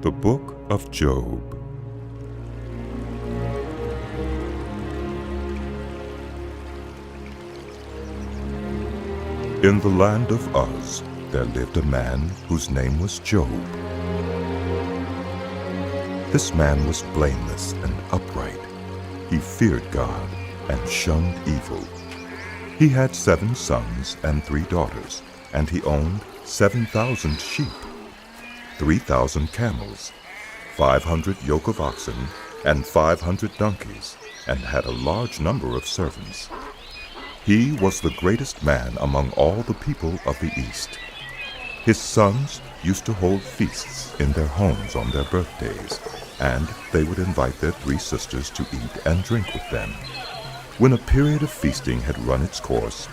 The Book of Job. In the land of Uz, there lived a man whose name was Job. This man was blameless and upright. He feared God and shunned evil. He had 7 sons and 3 daughters, and he owned 7,000 sheep, 3,000 camels, 500 yoke of oxen, and 500 donkeys, and had a large number of servants. He was the greatest man among all the people of the East. His sons used to hold feasts in their homes on their birthdays, and they would invite their 3 sisters to eat and drink with them. When a period of feasting had run its course,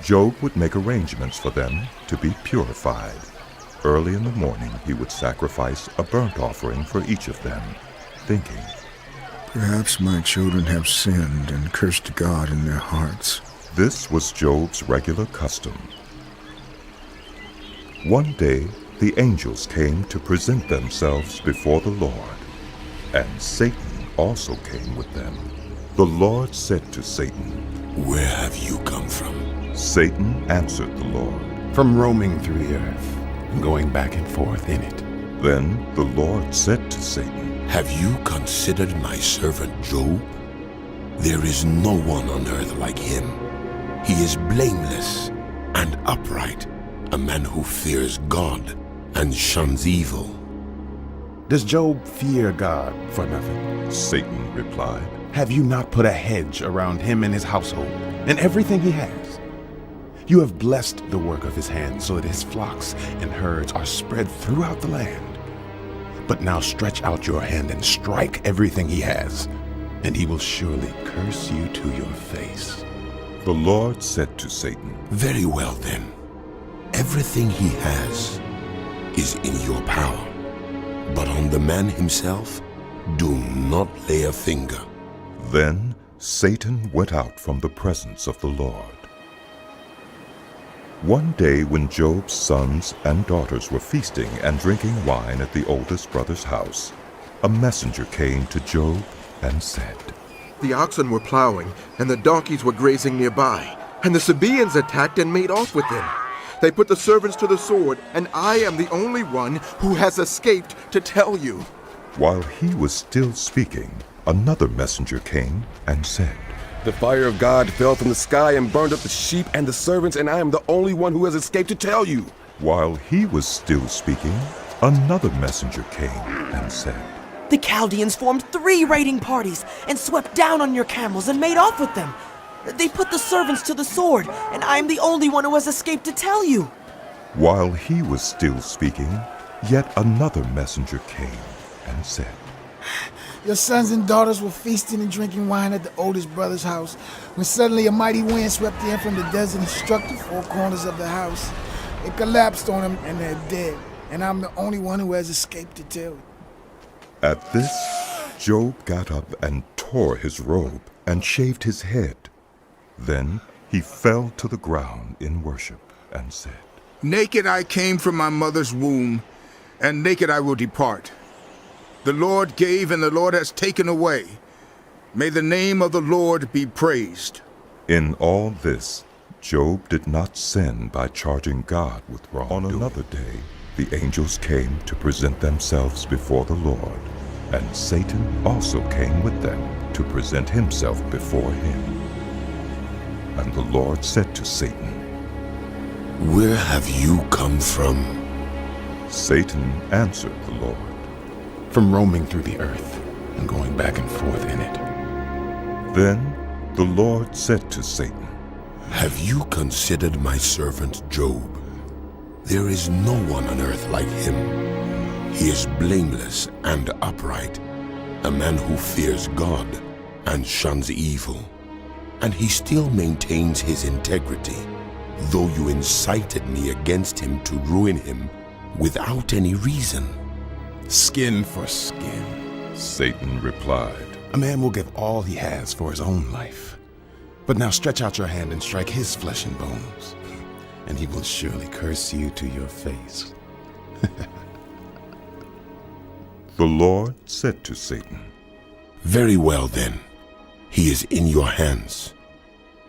Job would make arrangements for them to be purified. Early in the morning he would sacrifice a burnt offering for each of them, thinking, "Perhaps my children have sinned and cursed God in their hearts." This was Job's regular custom. One day the angels came to present themselves before the Lord, and Satan also came with them. The Lord said to Satan, "Where have you come from?" Satan answered the Lord, "From roaming through the earth and going back and forth in it." Then the Lord said to Satan, "Have you considered my servant Job? There is no one on earth like him. He is blameless and upright, a man who fears God and shuns evil." Does Job fear God for nothing? Satan replied, Have you not put a hedge around him and his household and everything he has? You have blessed the work of his hands so that his flocks and herds are spread throughout the land. But now stretch out your hand and strike everything he has, and he will surely curse you to your face. The Lord said to Satan, "Very well then, everything he has is in your power, but on the man himself, do not lay a finger." Then Satan went out from the presence of the Lord. One day when Job's sons and daughters were feasting and drinking wine at the oldest brother's house, a messenger came to Job and said, "The oxen were plowing, and the donkeys were grazing nearby, and the Sabaeans attacked and made off with them. They put the servants to the sword, and I am the only one who has escaped to tell you." While he was still speaking, another messenger came and said, "The fire of God fell from the sky and burned up the sheep and the servants, and I am the only one who has escaped to tell you." While he was still speaking, another messenger came and said, "The Chaldeans formed 3 raiding parties and swept down on your camels and made off with them. They put the servants to the sword, and I am the only one who has escaped to tell you." While he was still speaking, yet another messenger came and said, "Your sons and daughters were feasting and drinking wine at the oldest brother's house, when suddenly a mighty wind swept in from the desert and struck the 4 corners of the house. It collapsed on them, and they're dead, and I'm the only one who has escaped to tell you." At this, Job got up and tore his robe and shaved his head. Then he fell to the ground in worship and said, "Naked I came from my mother's womb, and naked I will depart. The Lord gave, and the Lord has taken away. May the name of the Lord be praised." In all this, Job did not sin by charging God with wrongdoing. On another day, the angels came to present themselves before the Lord, and Satan also came with them to present himself before him. And the Lord said to Satan, "Where have you come from?" Satan answered the Lord, From roaming through the earth and going back and forth in it. Then the Lord said to Satan, "Have you considered my servant Job? There is no one on earth like him. He is blameless and upright, a man who fears God and shuns evil. And he still maintains his integrity, though you incited me against him to ruin him without any reason." Skin for skin. Satan replied, A man will give all he has for his own life. But now stretch out your hand and strike his flesh and bones, and he will surely curse you to your face. The Lord said to Satan, Very well then, he is in your hands,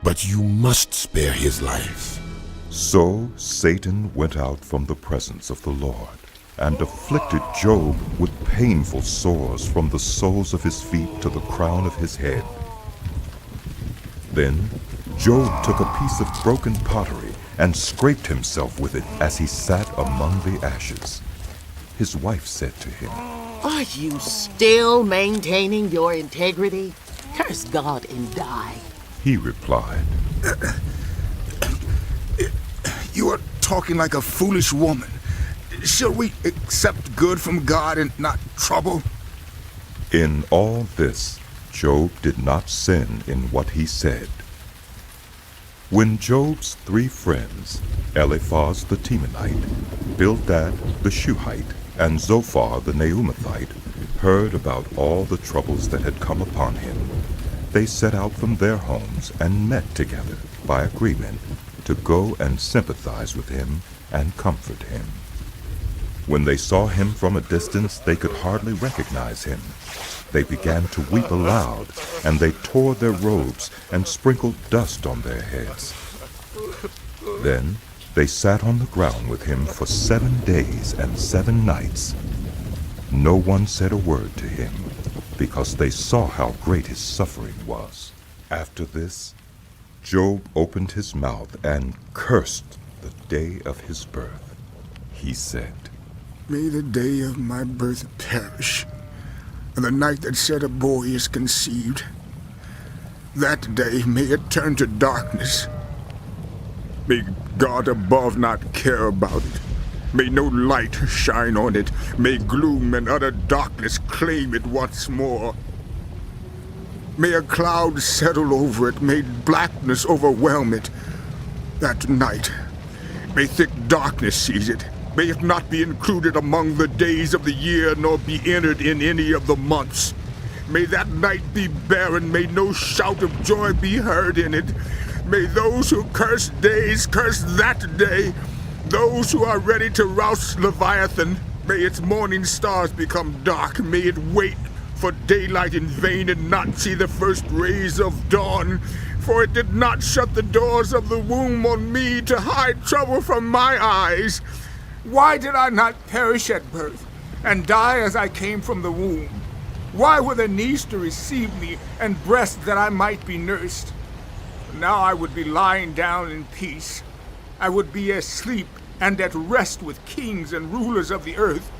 but you must spare his life. So Satan went out from the presence of the Lord, and afflicted Job with painful sores from the soles of his feet to the crown of his head. Then Job took a piece of broken pottery and scraped himself with it as he sat among the ashes. His wife said to him, Are you still maintaining your integrity? Curse God and die. He replied, You are talking like a foolish woman. Shall we accept good from God and not trouble? In all this, Job did not sin in what he said. When Job's 3 friends, Eliphaz the Temanite, Bildad the Shuhite, and Zophar the Naamathite, heard about all the troubles that had come upon him, they set out from their homes and met together by agreement to go and sympathize with him and comfort him. When they saw him from a distance, they could hardly recognize him. They began to weep aloud, and they tore their robes and sprinkled dust on their heads. Then they sat on the ground with him for 7 days and 7 nights. No one said a word to him, because they saw how great his suffering was. After this, Job opened his mouth and cursed the day of his birth. He said, May the day of my birth perish, and the night that said a boy is conceived. That day may it turn to darkness. May God above not care about it. May no light shine on it. May gloom and utter darkness claim it once more. May a cloud settle over it. May blackness overwhelm it. That night, may thick darkness seize it. May it not be included among the days of the year, nor be entered in any of the months. May that night be barren. May no shout of joy be heard in it. May those who curse days curse that day. Those who are ready to rouse Leviathan, may its morning stars become dark. May it wait for daylight in vain and not see the first rays of dawn. For it did not shut the doors of the womb on me to hide trouble from my eyes. Why did I not perish at birth and die as I came from the womb? Why were there knees to receive me and breasts that I might be nursed? Now I would be lying down in peace. I would be asleep and at rest with kings and rulers of the earth.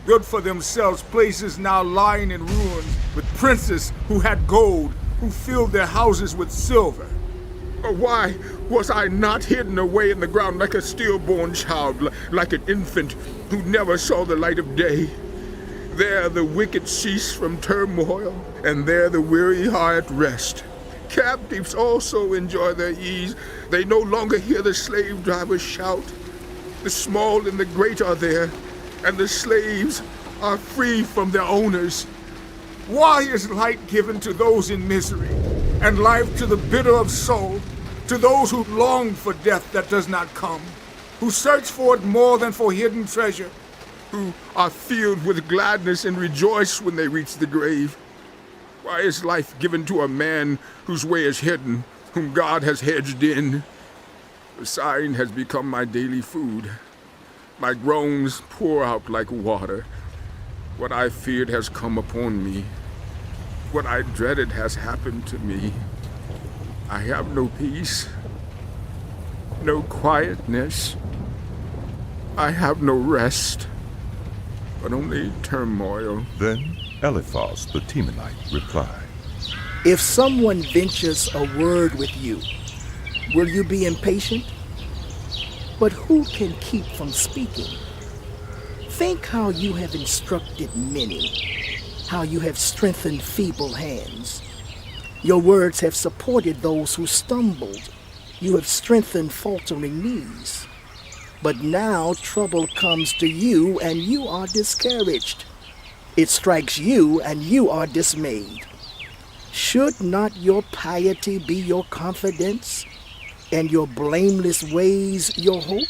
Good for themselves places now lying in ruins, with princes who had gold, who filled their houses with silver. Why was I not hidden away in the ground like a stillborn child, like an infant who never saw the light of day? There the wicked cease from turmoil, and there the weary are at rest. Captives also enjoy their ease. They no longer hear the slave drivers shout. The small and the great are there, and the slaves are free from their owners. Why is light given to those in misery, and life to the bitter of soul, to those who long for death that does not come, who search for it more than for hidden treasure, who are filled with gladness and rejoice when they reach the grave? Why is life given to a man whose way is hidden, whom God has hedged in? The sighing has become my daily food. My groans pour out like water. What I feared has come upon me. What I dreaded has happened to me. I have no peace, no quietness. I have no rest, but only turmoil. Then Eliphaz the Temanite replied, If someone ventures a word with you, will you be impatient? But who can keep from speaking? Think how you have instructed many, how you have strengthened feeble hands. Your words have supported those who stumbled. You have strengthened faltering knees. But now trouble comes to you, and you are discouraged. It strikes you, and you are dismayed. Should not your piety be your confidence, and your blameless ways your hope?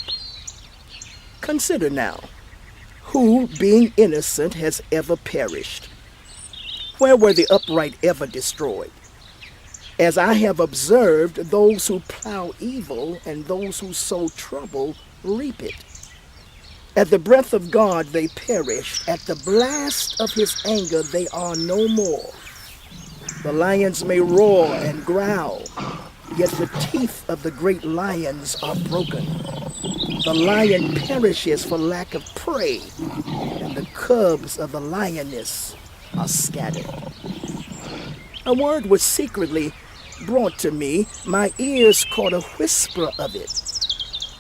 Consider now, Who, being innocent, has ever perished? Where were the upright ever destroyed? As I have observed, those who plow evil and those who sow trouble reap it. At the breath of God they perish. At the blast of his anger they are no more. The lions may roar and growl, yet the teeth of the great lions are broken. The lion perishes for lack of prey, and the cubs of the lioness are scattered. A word was secretly brought to me. My ears caught a whisper of it.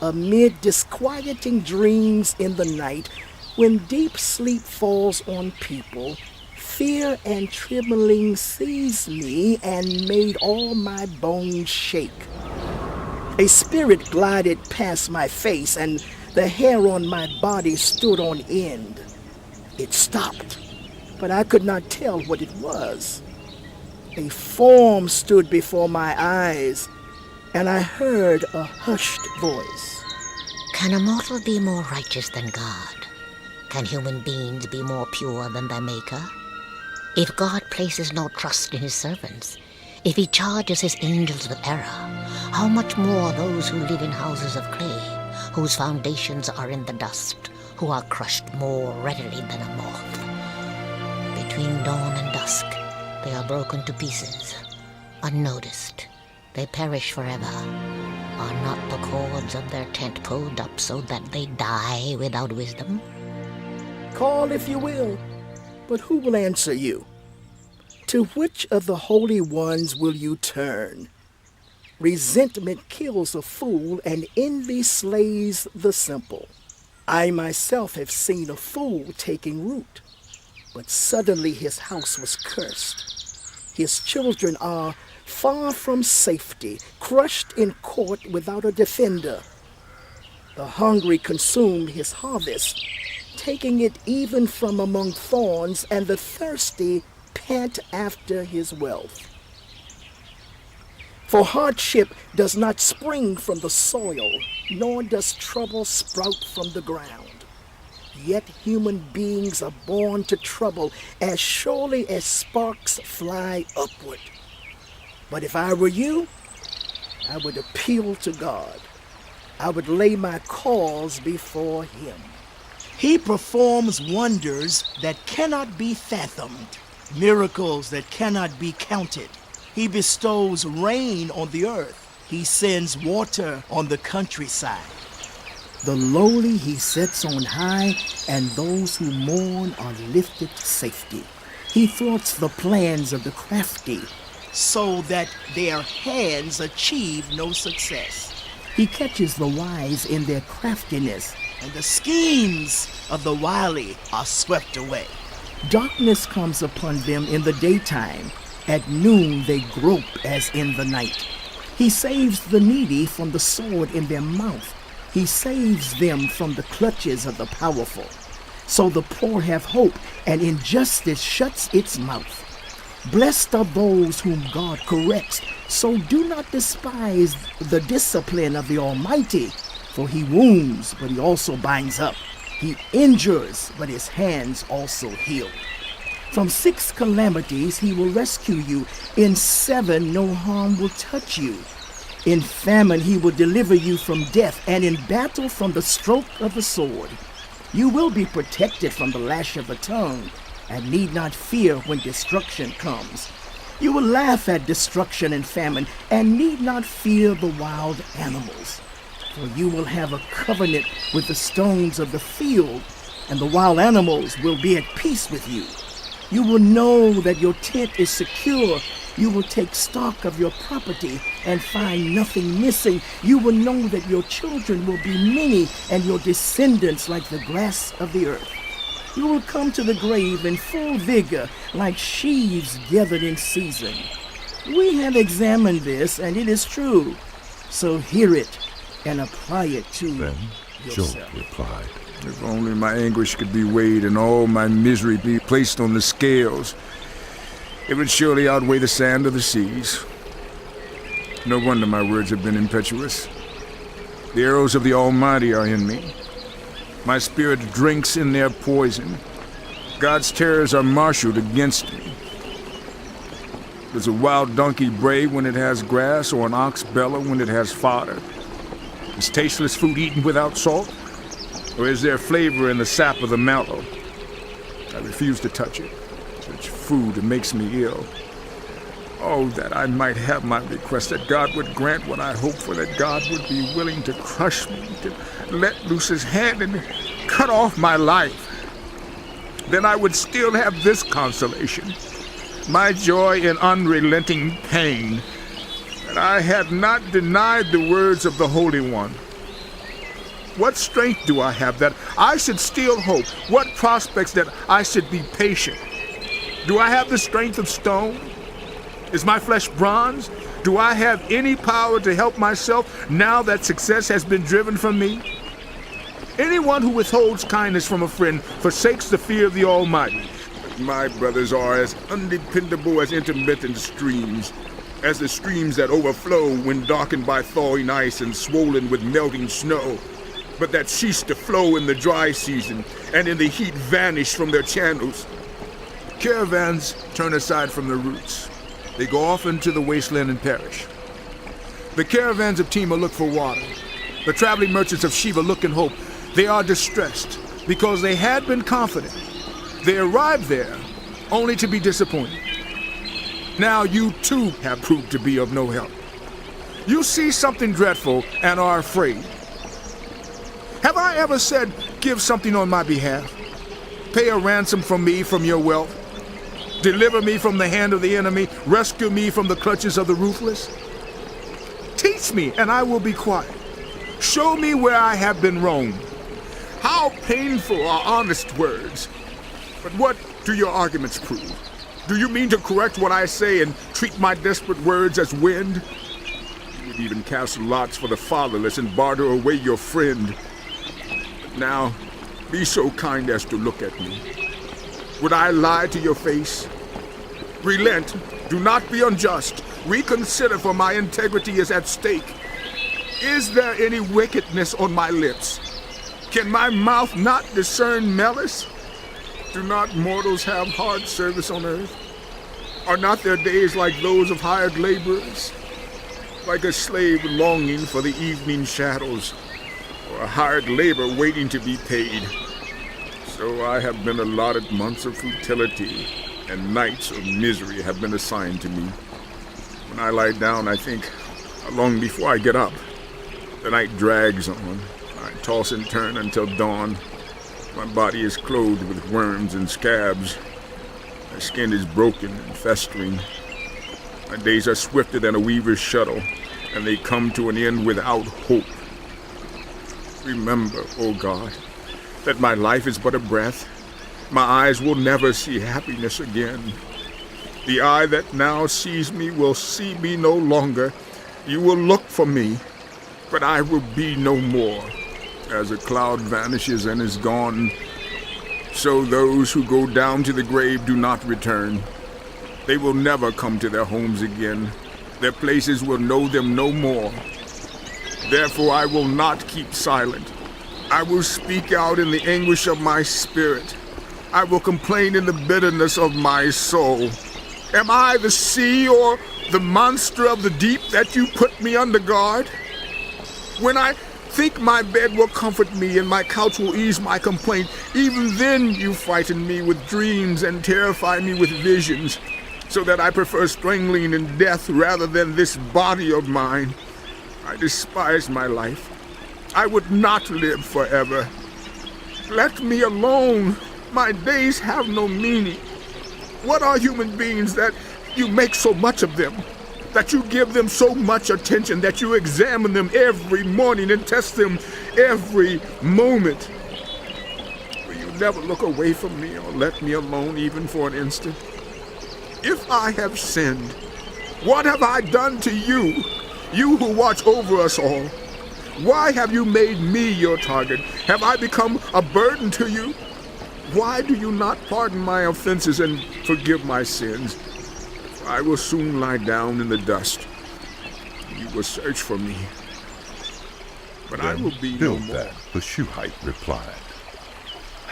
Amid disquieting dreams in the night, when deep sleep falls on people, fear and trembling seized me and made all my bones shake. A spirit glided past my face, and the hair on my body stood on end. It stopped, but I could not tell what it was. A form stood before my eyes, and I heard a hushed voice. Can a mortal be more righteous than God? Can human beings be more pure than their Maker? If God places no trust in his servants, if he charges his angels with error, how much more those who live in houses of clay, whose foundations are in the dust, who are crushed more readily than a moth. Between dawn and dusk, they are broken to pieces, unnoticed. They perish forever. Are not the cords of their tent pulled up so that they die without wisdom? Call if you will, but who will answer you? To which of the holy ones will you turn? Resentment kills a fool, and envy slays the simple. I myself have seen a fool taking root, but suddenly his house was cursed. His children are far from safety, crushed in court without a defender. The hungry consume his harvest, taking it even from among thorns, and the thirsty pant after his wealth. For hardship does not spring from the soil, nor does trouble sprout from the ground. Yet human beings are born to trouble as surely as sparks fly upward. But if I were you, I would appeal to God. I would lay my cause before him. He performs wonders that cannot be fathomed, miracles that cannot be counted. He bestows rain on the earth. He sends water on the countryside. The lowly he sets on high, and those who mourn are lifted to safety. He thwarts the plans of the crafty, so that their hands achieve no success. He catches the wise in their craftiness, and the schemes of the wily are swept away. Darkness comes upon them in the daytime. At noon they grope as in the night. He saves the needy from the sword in their mouth. He saves them from the clutches of the powerful. So the poor have hope, and injustice shuts its mouth. Blessed are those whom God corrects, so do not despise the discipline of the Almighty. For he wounds, but he also binds up. He injures, but his hands also heal. From 6 calamities he will rescue you. In 7 no harm will touch you. In famine he will deliver you from death, and in battle from the stroke of the sword. You will be protected from the lash of the tongue, and need not fear when destruction comes. You will laugh at destruction and famine, and need not fear the wild animals. For you will have a covenant with the stones of the field, and the wild animals will be at peace with you. You will know that your tent is secure. You will take stock of your property and find nothing missing. You will know that your children will be many, and your descendants like the grass of the earth. You will come to the grave in full vigor, like sheaves gathered in season. We have examined this, and it is true. So hear it and apply it to Then yourself. Job replied, If only my anguish could be weighed and all my misery be placed on the scales, it would surely outweigh the sand of the seas. No wonder my words have been impetuous. The arrows of the Almighty are in me. My spirit drinks in their poison. God's terrors are marshaled against me. Does a wild donkey bray when it has grass, or an ox bellow when it has fodder? Is tasteless food eaten without salt? Or is there flavor in the sap of the mallow? I refuse to touch it. Such food makes me ill. Oh, that I might have my request, that God would grant what I hope for, that God would be willing to crush me, to let loose his hand and cut off my life. Then I would still have this consolation, my joy in unrelenting pain, that I had not denied the words of the Holy One. What strength do I have that I should still hope? What prospects that I should be patient? Do I have the strength of stone? Is my flesh bronze? Do I have any power to help myself now that success has been driven from me? Anyone who withholds kindness from a friend forsakes the fear of the Almighty. My brothers are as undependable as intermittent streams, as the streams that overflow when darkened by thawing ice and swollen with melting snow, but that cease to flow in the dry season and in the heat vanish from their channels. Caravans turn aside from the routes. They go off into the wasteland and perish. The caravans of Tema look for water. The traveling merchants of Sheba look and hope. They are distressed because they had been confident. They arrived there only to be disappointed. Now you too have proved to be of no help. You see something dreadful and are afraid. Have I ever said, give something on my behalf? Pay a ransom from me from your wealth? Deliver me from the hand of the enemy? Rescue me from the clutches of the ruthless? Teach me, and I will be quiet. Show me where I have been wrong. How painful are honest words. But what do your arguments prove? Do you mean to correct what I say and treat my desperate words as wind? You would even cast lots for the fatherless and barter away your friend. But now, be so kind as to look at me. Would I lie to your face? Relent. Do not be unjust. Reconsider, for my integrity is at stake. Is there any wickedness on my lips? Can my mouth not discern malice? Do not mortals have hard service on earth? Are not their days like those of hired laborers? Like a slave longing for the evening shadows, or a hired labor waiting to be paid. So I have been allotted months of futility, and nights of misery have been assigned to me. When I lie down, I think how long before I get up. The night drags on. I toss and turn until dawn. My body is clothed with worms and scabs. My skin is broken and festering. My days are swifter than a weaver's shuttle, and they come to an end without hope. Remember, O God, that my life is but a breath. My eyes will never see happiness again. The eye that now sees me will see me no longer. You will look for me, but I will be no more. As a cloud vanishes and is gone, so those who go down to the grave do not return. They will never come to their homes again. Their places will know them no more. Therefore I will not keep silent. I will speak out in the anguish of my spirit. I will complain in the bitterness of my soul. Am I the sea or the monster of the deep that you put me under guard? When I think my bed will comfort me and my couch will ease my complaint, even then you frighten me with dreams and terrify me with visions, so that I prefer strangling and death rather than this body of mine. I despise my life. I would not live forever. Let me alone. My days have no meaning. What are human beings that you make so much of them? That you give them so much attention, that you examine them every morning and test them every moment? Will you never look away from me or let me alone even for an instant? If I have sinned, what have I done to you, you who watch over us all? Why have you made me your target? Have I become a burden to you? Why do you not pardon my offenses and forgive my sins? I will soon lie down in the dust. You will search for me, but I will be no more. Bildad the Shuhite replied,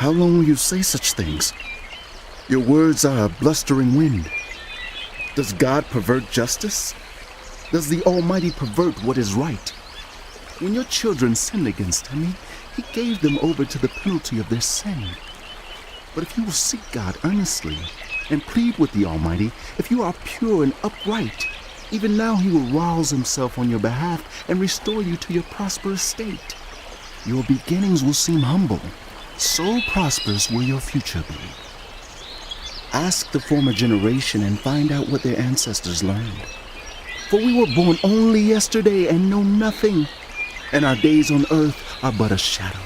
How long will you say such things? Your words are a blustering wind. Does God pervert justice? Does the Almighty pervert what is right? When your children sinned against him, he gave them over to the penalty of their sin. But if you will seek God earnestly and plead with the Almighty, if you are pure and upright, even now he will rouse himself on your behalf and restore you to your prosperous state. Your beginnings will seem humble. So prosperous will your future be. Ask the former generation and find out what their ancestors learned. For we were born only yesterday and know nothing, and our days on earth are but a shadow.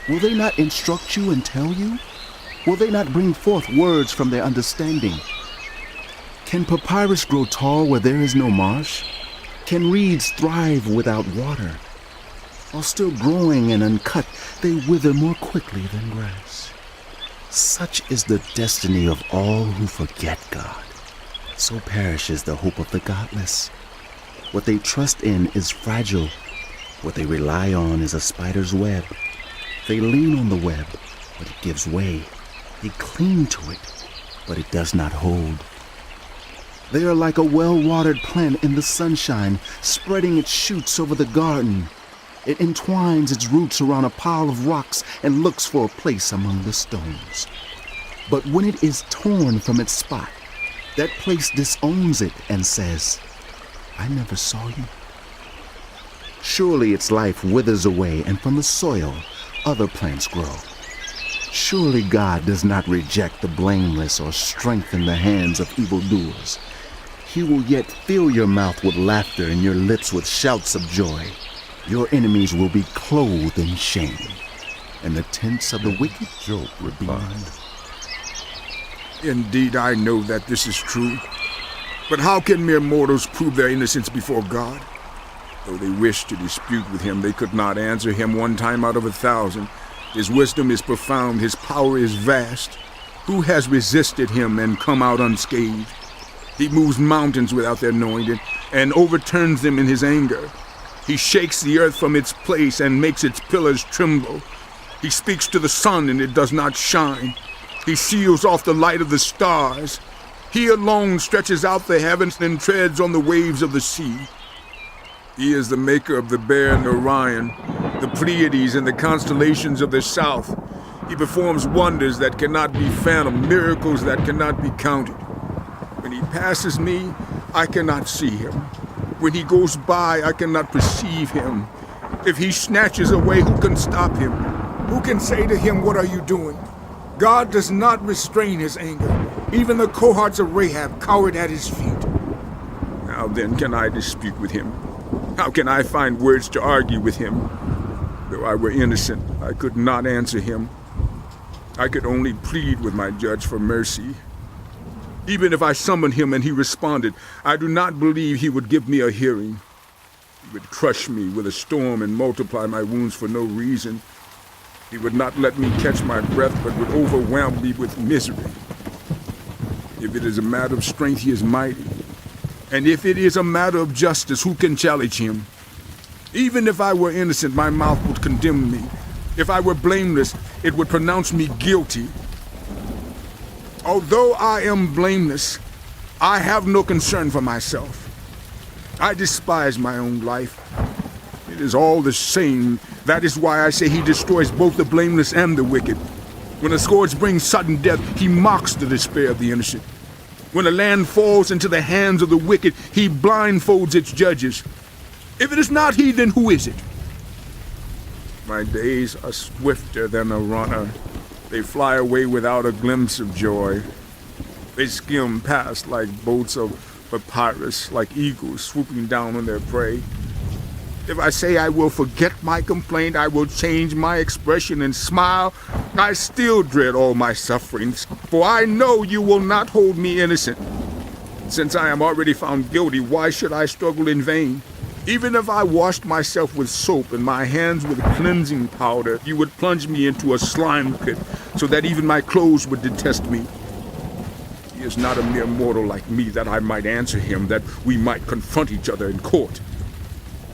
Will they not instruct you and tell you? Will they not bring forth words from their understanding? Can papyrus grow tall where there is no marsh? Can reeds thrive without water? While still growing and uncut, they wither more quickly than grass. Such is the destiny of all who forget God. So perishes the hope of the godless. What they trust in is fragile. What they rely on is a spider's web. They lean on the web, but it gives way. They cling to it, but it does not hold. They are like a well-watered plant in the sunshine, spreading its shoots over the garden. It entwines its roots around a pile of rocks and looks for a place among the stones. But when it is torn from its spot, that place disowns it and says, I never saw you. Surely its life withers away, and from the soil other plants grow. Surely God does not reject the blameless or strengthen the hands of evildoers. He will yet fill your mouth with laughter and your lips with shouts of joy. Your enemies will be clothed in shame, and the tents of the wicked Job replied, Indeed, I know that this is true. But how can mere mortals prove their innocence before God? Though they wished to dispute with him, they could not answer him 1 time out of 1,000. His wisdom is profound, his power is vast. Who has resisted him and come out unscathed? He moves mountains without their knowing it, and overturns them in his anger. He shakes the earth from its place and makes its pillars tremble. He speaks to the sun and it does not shine. He seals off the light of the stars. He alone stretches out the heavens and treads on the waves of the sea. He is the maker of the Bear and Orion, the Pleiades and the constellations of the south. He performs wonders that cannot be fathomed, miracles that cannot be counted. When he passes me, I cannot see him. When he goes by, I cannot perceive him. If he snatches away, who can stop him? Who can say to him, what are you doing? God does not restrain his anger. Even the cohorts of Rahab cowered at his feet. How then can I dispute with him? How can I find words to argue with him? Though I were innocent, I could not answer him. I could only plead with my judge for mercy. Even if I summoned him and he responded, I do not believe he would give me a hearing. He would crush me with a storm and multiply my wounds for no reason. He would not let me catch my breath, but would overwhelm me with misery. If it is a matter of strength, he is mighty. And if it is a matter of justice, who can challenge him? Even if I were innocent, my mouth would condemn me. If I were blameless, it would pronounce me guilty. Although I am blameless, I have no concern for myself. I despise my own life. It is all the same. That is why I say he destroys both the blameless and the wicked. When a scourge brings sudden death, he mocks the despair of the innocent. When a land falls into the hands of the wicked, he blindfolds its judges. If it is not he, then who is it? My days are swifter than a runner. They fly away without a glimpse of joy. They skim past like boats of papyrus, like eagles swooping down on their prey. If I say I will forget my complaint, I will change my expression and smile, I still dread all my sufferings, for I know you will not hold me innocent. Since I am already found guilty, why should I struggle in vain? Even if I washed myself with soap and my hands with cleansing powder, you would plunge me into a slime pit so that even my clothes would detest me. He is not a mere mortal like me that I might answer him, that we might confront each other in court.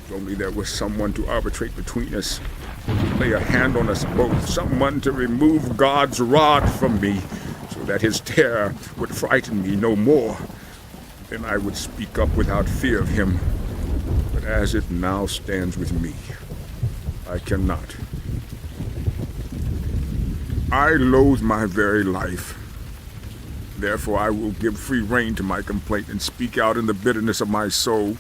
If only there was someone to arbitrate between us. Lay a hand on us both, someone to remove God's rod from me, so that his terror would frighten me no more. Then I would speak up without fear of him. But as it now stands with me, I cannot. I loathe my very life. Therefore I will give free rein to my complaint and speak out in the bitterness of my soul.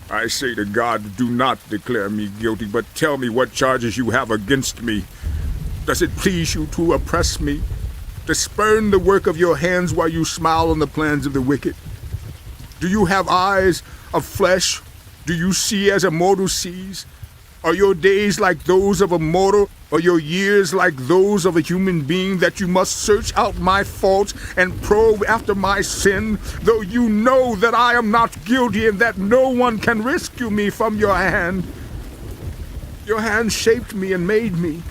I say to God, do not declare me guilty, but tell me what charges you have against me. Does it please you to oppress me, to spurn the work of your hands while you smile on the plans of the wicked? Do you have eyes of flesh? Do you see as a mortal sees? Are your days like those of a mortal, or your years like those of a human being, that you must search out my faults and probe after my sin, though you know that I am not guilty and that no one can rescue me from your hand? Your hand shaped me and made me.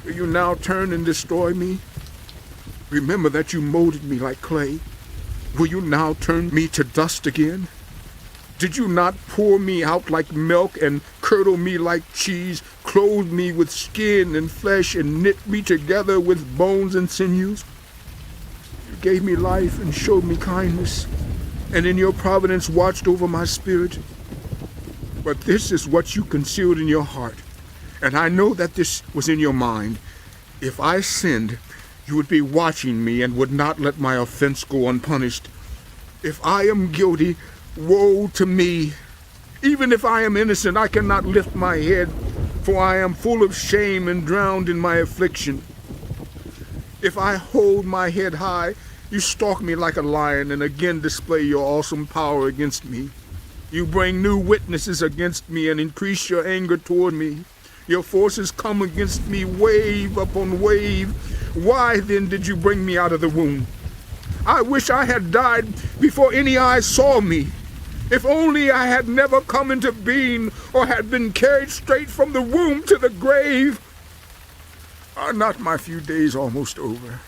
Will you now turn and destroy me? Remember that you molded me like clay. Will you now turn me to dust again? Did you not pour me out like milk and curdle me like cheese, clothe me with skin and flesh and knit me together with bones and sinews? You gave me life and showed me kindness, and in your providence watched over my spirit. But this is what you concealed in your heart, and I know that this was in your mind. If I sinned, you would be watching me and would not let my offense go unpunished. If I am guilty, woe to me! Even if I am innocent, I cannot lift my head, for I am full of shame and drowned in my affliction. If I hold my head high, you stalk me like a lion and again display your awesome power against me. You bring new witnesses against me and increase your anger toward me. Your forces come against me wave upon wave. Why then did you bring me out of the womb? I wish I had died before any eyes saw me. If only I had never come into being, or had been carried straight from the womb to the grave. Are not my few days almost over?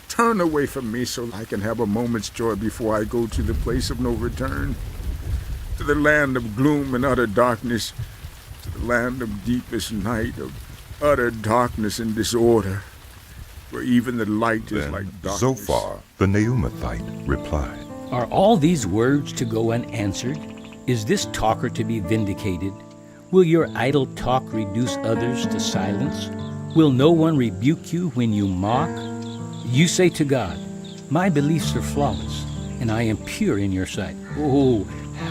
Turn away from me so I can have a moment's joy before I go to the place of no return, to the land of gloom and utter darkness, to the land of deepest night, of utter darkness and disorder, where even the light is like darkness. Zophar, the Neumathite, replied, Are all these words to go unanswered? Is this talker to be vindicated? Will your idle talk reduce others to silence? Will no one rebuke you when you mock? You say to God, my beliefs are flawless, and I am pure in your sight. Oh,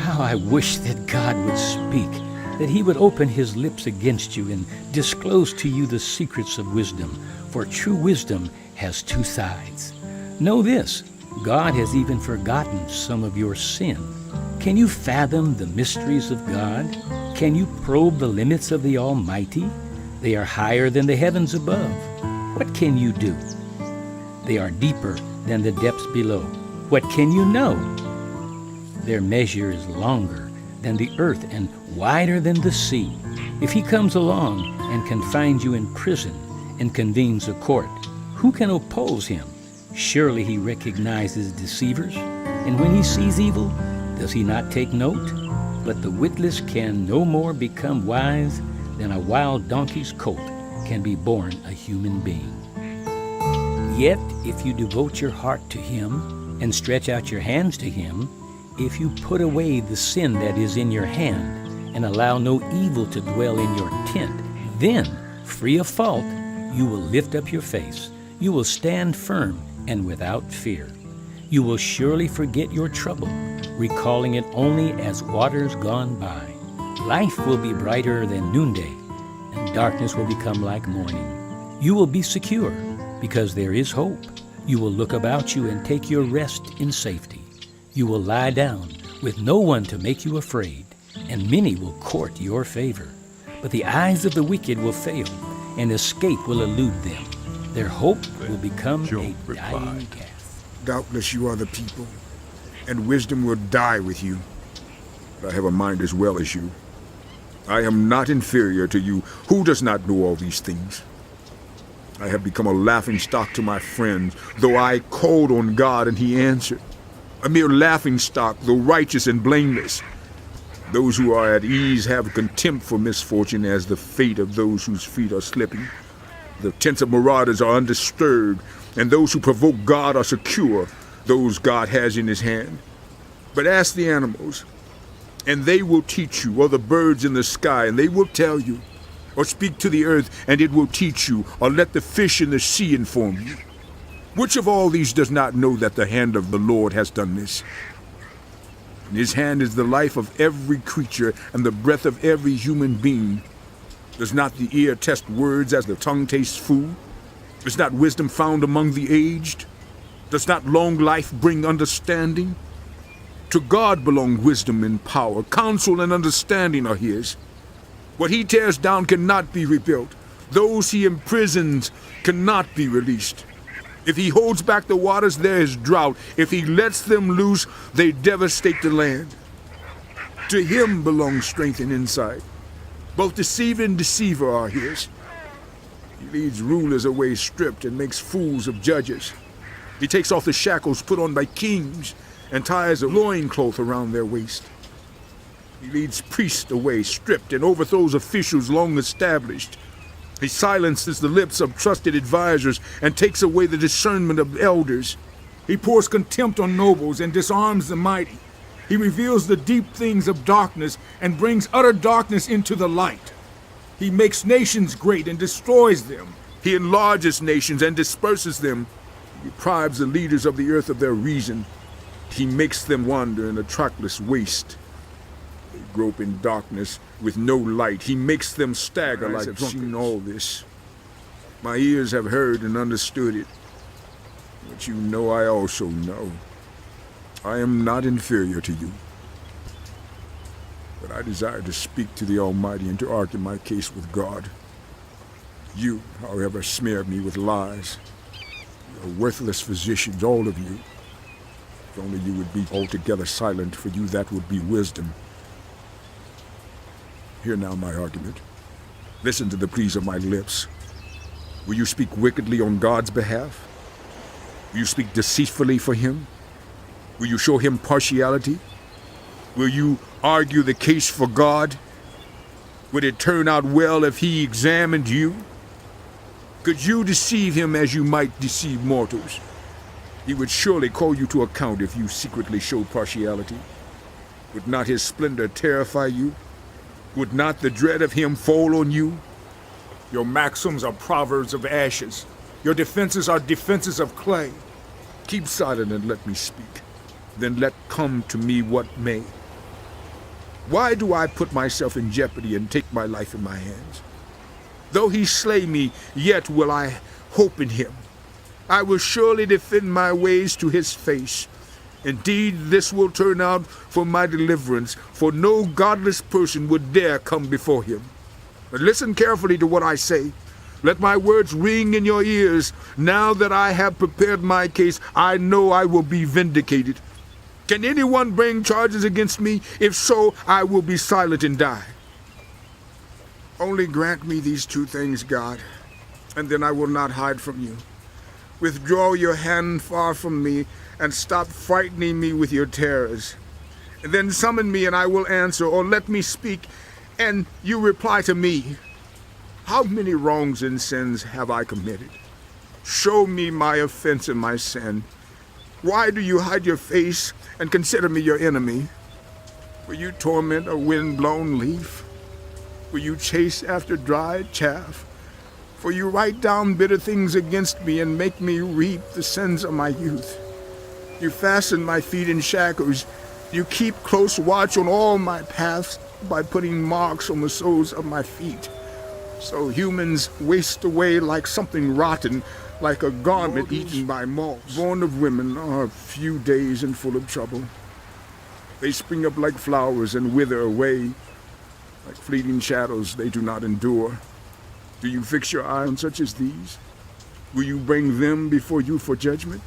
how I wish that God would speak, that he would open his lips against you and disclose to you the secrets of wisdom, for true wisdom has two sides. Know this, God has even forgotten some of your sin. Can you fathom the mysteries of God? Can you probe the limits of the Almighty? They are higher than the heavens above. What can you do? They are deeper than the depths below. What can you know? Their measure is longer than the earth and wider than the sea. If he comes along and confines you in prison and convenes a court, who can oppose him? Surely he recognizes deceivers, and when he sees evil, does he not take note? But the witless can no more become wise than a wild donkey's colt can be born a human being. Yet if you devote your heart to him and stretch out your hands to him, if you put away the sin that is in your hand and allow no evil to dwell in your tent, then, free of fault, you will lift up your face. You will stand firm and without fear. You will surely forget your trouble, recalling it only as waters gone by. Life will be brighter than noonday, and darkness will become like morning. You will be secure, because there is hope. You will look about you and take your rest in safety. You will lie down with no one to make you afraid, and many will court your favor. But the eyes of the wicked will fail, and escape will elude them. Their hope will become a dying gas. Doubtless you are the people, and wisdom will die with you. But I have a mind as well as you. I am not inferior to you. Who does not know all these things? I have become a laughingstock to my friends, though I called on God and he answered. A mere laughingstock, though righteous and blameless. Those who are at ease have contempt for misfortune as the fate of those whose feet are slipping. The tents of marauders are undisturbed, and those who provoke God are secure, those God has in his hand. But ask the animals, and they will teach you, or the birds in the sky, and they will tell you, or speak to the earth, and it will teach you, or let the fish in the sea inform you. Which of all these does not know that the hand of the Lord has done this? In his hand is the life of every creature and the breath of every human being. Does not the ear test words as the tongue tastes food? Is not wisdom found among the aged? Does not long life bring understanding? To God belong wisdom and power. Counsel and understanding are his. What he tears down cannot be rebuilt. Those he imprisons cannot be released. If he holds back the waters, there is drought. If he lets them loose, they devastate the land. To him belongs strength and insight. Both deceiver and deceiver are his. He leads rulers away stripped and makes fools of judges. He takes off the shackles put on by kings and ties a loincloth around their waist. He leads priests away stripped and overthrows officials long established. He silences the lips of trusted advisors and takes away the discernment of elders. He pours contempt on nobles and disarms the mighty. He reveals the deep things of darkness and brings utter darkness into the light. He makes nations great and destroys them. He enlarges nations and disperses them. He deprives the leaders of the earth of their reason. He makes them wander in a trackless waste. They grope in darkness with no light. He makes them stagger like I've seen all this. My ears have heard and understood it. But you know I also know. I am not inferior to you. But I desire to speak to the Almighty and to argue my case with God. You, however, smear me with lies. You are worthless physicians, all of you. If only you would be altogether silent, for you that would be wisdom. Hear now my argument. Listen to the pleas of my lips. Will you speak wickedly on God's behalf? Will you speak deceitfully for him? Will you show him partiality? Will you argue the case for God? Would it turn out well if he examined you? Could you deceive him as you might deceive mortals? He would surely call you to account if you secretly showed partiality. Would not his splendor terrify you? Would not the dread of him fall on you? Your maxims are proverbs of ashes. Your defenses are defenses of clay. Keep silent and let me speak. Then let come to me what may. Why do I put myself in jeopardy and take my life in my hands? Though he slay me, yet will I hope in him. I will surely defend my ways to his face. Indeed, this will turn out for my deliverance, for no godless person would dare come before him. But listen carefully to what I say. Let my words ring in your ears. Now that I have prepared my case, I know I will be vindicated. Can anyone bring charges against me? If so, I will be silent and die. Only grant me these two things, God, and then I will not hide from you. Withdraw your hand far from me, and stop frightening me with your terrors. And then summon me, and I will answer, or let me speak, and you reply to me. How many wrongs and sins have I committed? Show me my offense and my sin. Why do you hide your face and consider me your enemy? Will you torment a wind-blown leaf? Will you chase after dry chaff? For you write down bitter things against me and make me reap the sins of my youth. You fasten my feet in shackles. You keep close watch on all my paths by putting marks on the soles of my feet. So humans waste away like something rotten, like a garment eaten by moths. Born of women are few days and full of trouble. They spring up like flowers and wither away. Like fleeting shadows, they do not endure. Do you fix your eye on such as these? Will you bring them before you for judgment?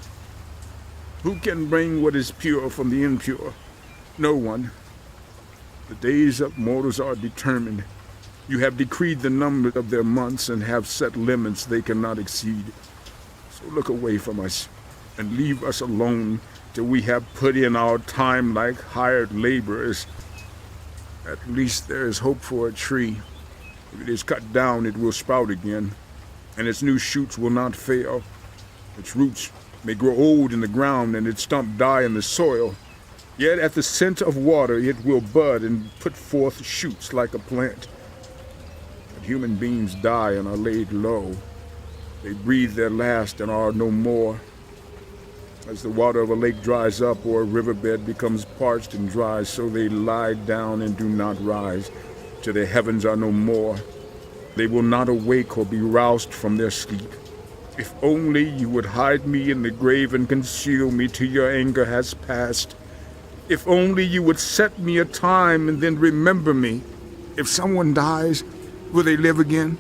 Who can bring what is pure from the impure? No one. The days of mortals are determined. You have decreed the number of their months and have set limits they cannot exceed. So look away from us and leave us alone till we have put in our time like hired laborers. At least there is hope for a tree. If it is cut down, it will sprout again, and its new shoots will not fail. Its roots may grow old in the ground and its stump die in the soil. Yet at the scent of water it will bud and put forth shoots like a plant. But human beings die and are laid low. They breathe their last and are no more. As the water of a lake dries up or a riverbed becomes parched and dry, so they lie down and do not rise, till the heavens are no more. They will not awake or be roused from their sleep. If only you would hide me in the grave and conceal me till your anger has passed. If only you would set me a time and then remember me. If someone dies, will they live again?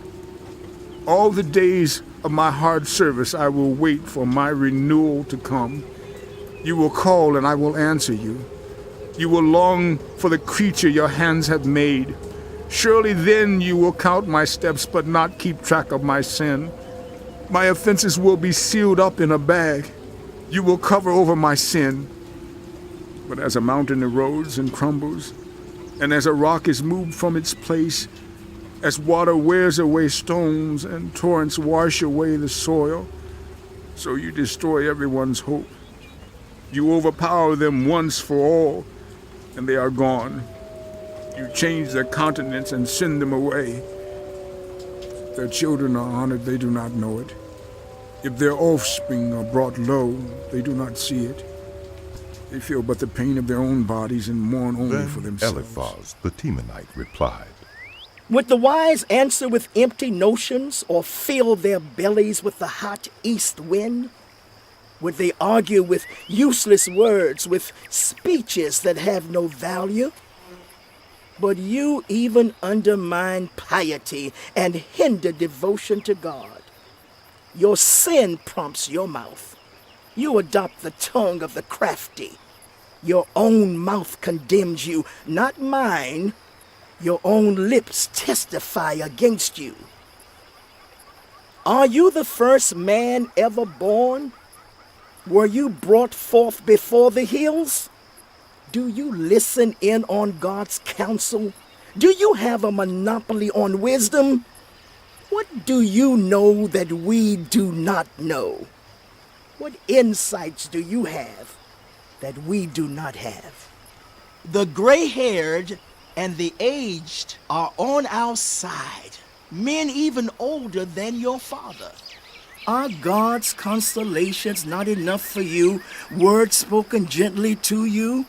All the days of my hard service I will wait for my renewal to come. You will call and I will answer you. You will long for the creature your hands have made. Surely then you will count my steps but not keep track of my sin. My offenses will be sealed up in a bag. You will cover over my sin. But as a mountain erodes and crumbles, and as a rock is moved from its place, as water wears away stones and torrents wash away the soil, so you destroy everyone's hope. You overpower them once for all, and they are gone. You change their countenance and send them away. If their children are honored, they do not know it. If their offspring are brought low, they do not see it. They feel but the pain of their own bodies and mourn only Then for themselves. Eliphaz the Temanite replied, Would the wise answer with empty notions or fill their bellies with the hot east wind? Would they argue with useless words, with speeches that have no value? But you even undermine piety and hinder devotion to God. Your sin prompts your mouth. You adopt the tongue of the crafty. Your own mouth condemns you, not mine. Your own lips testify against you. Are you the first man ever born? Were you brought forth before the hills? Do you listen in on God's counsel? Do you have a monopoly on wisdom? What do you know that we do not know? What insights do you have that we do not have? The gray-haired and the aged are on our side, men even older than your father. Are God's constellations not enough for you, words spoken gently to you?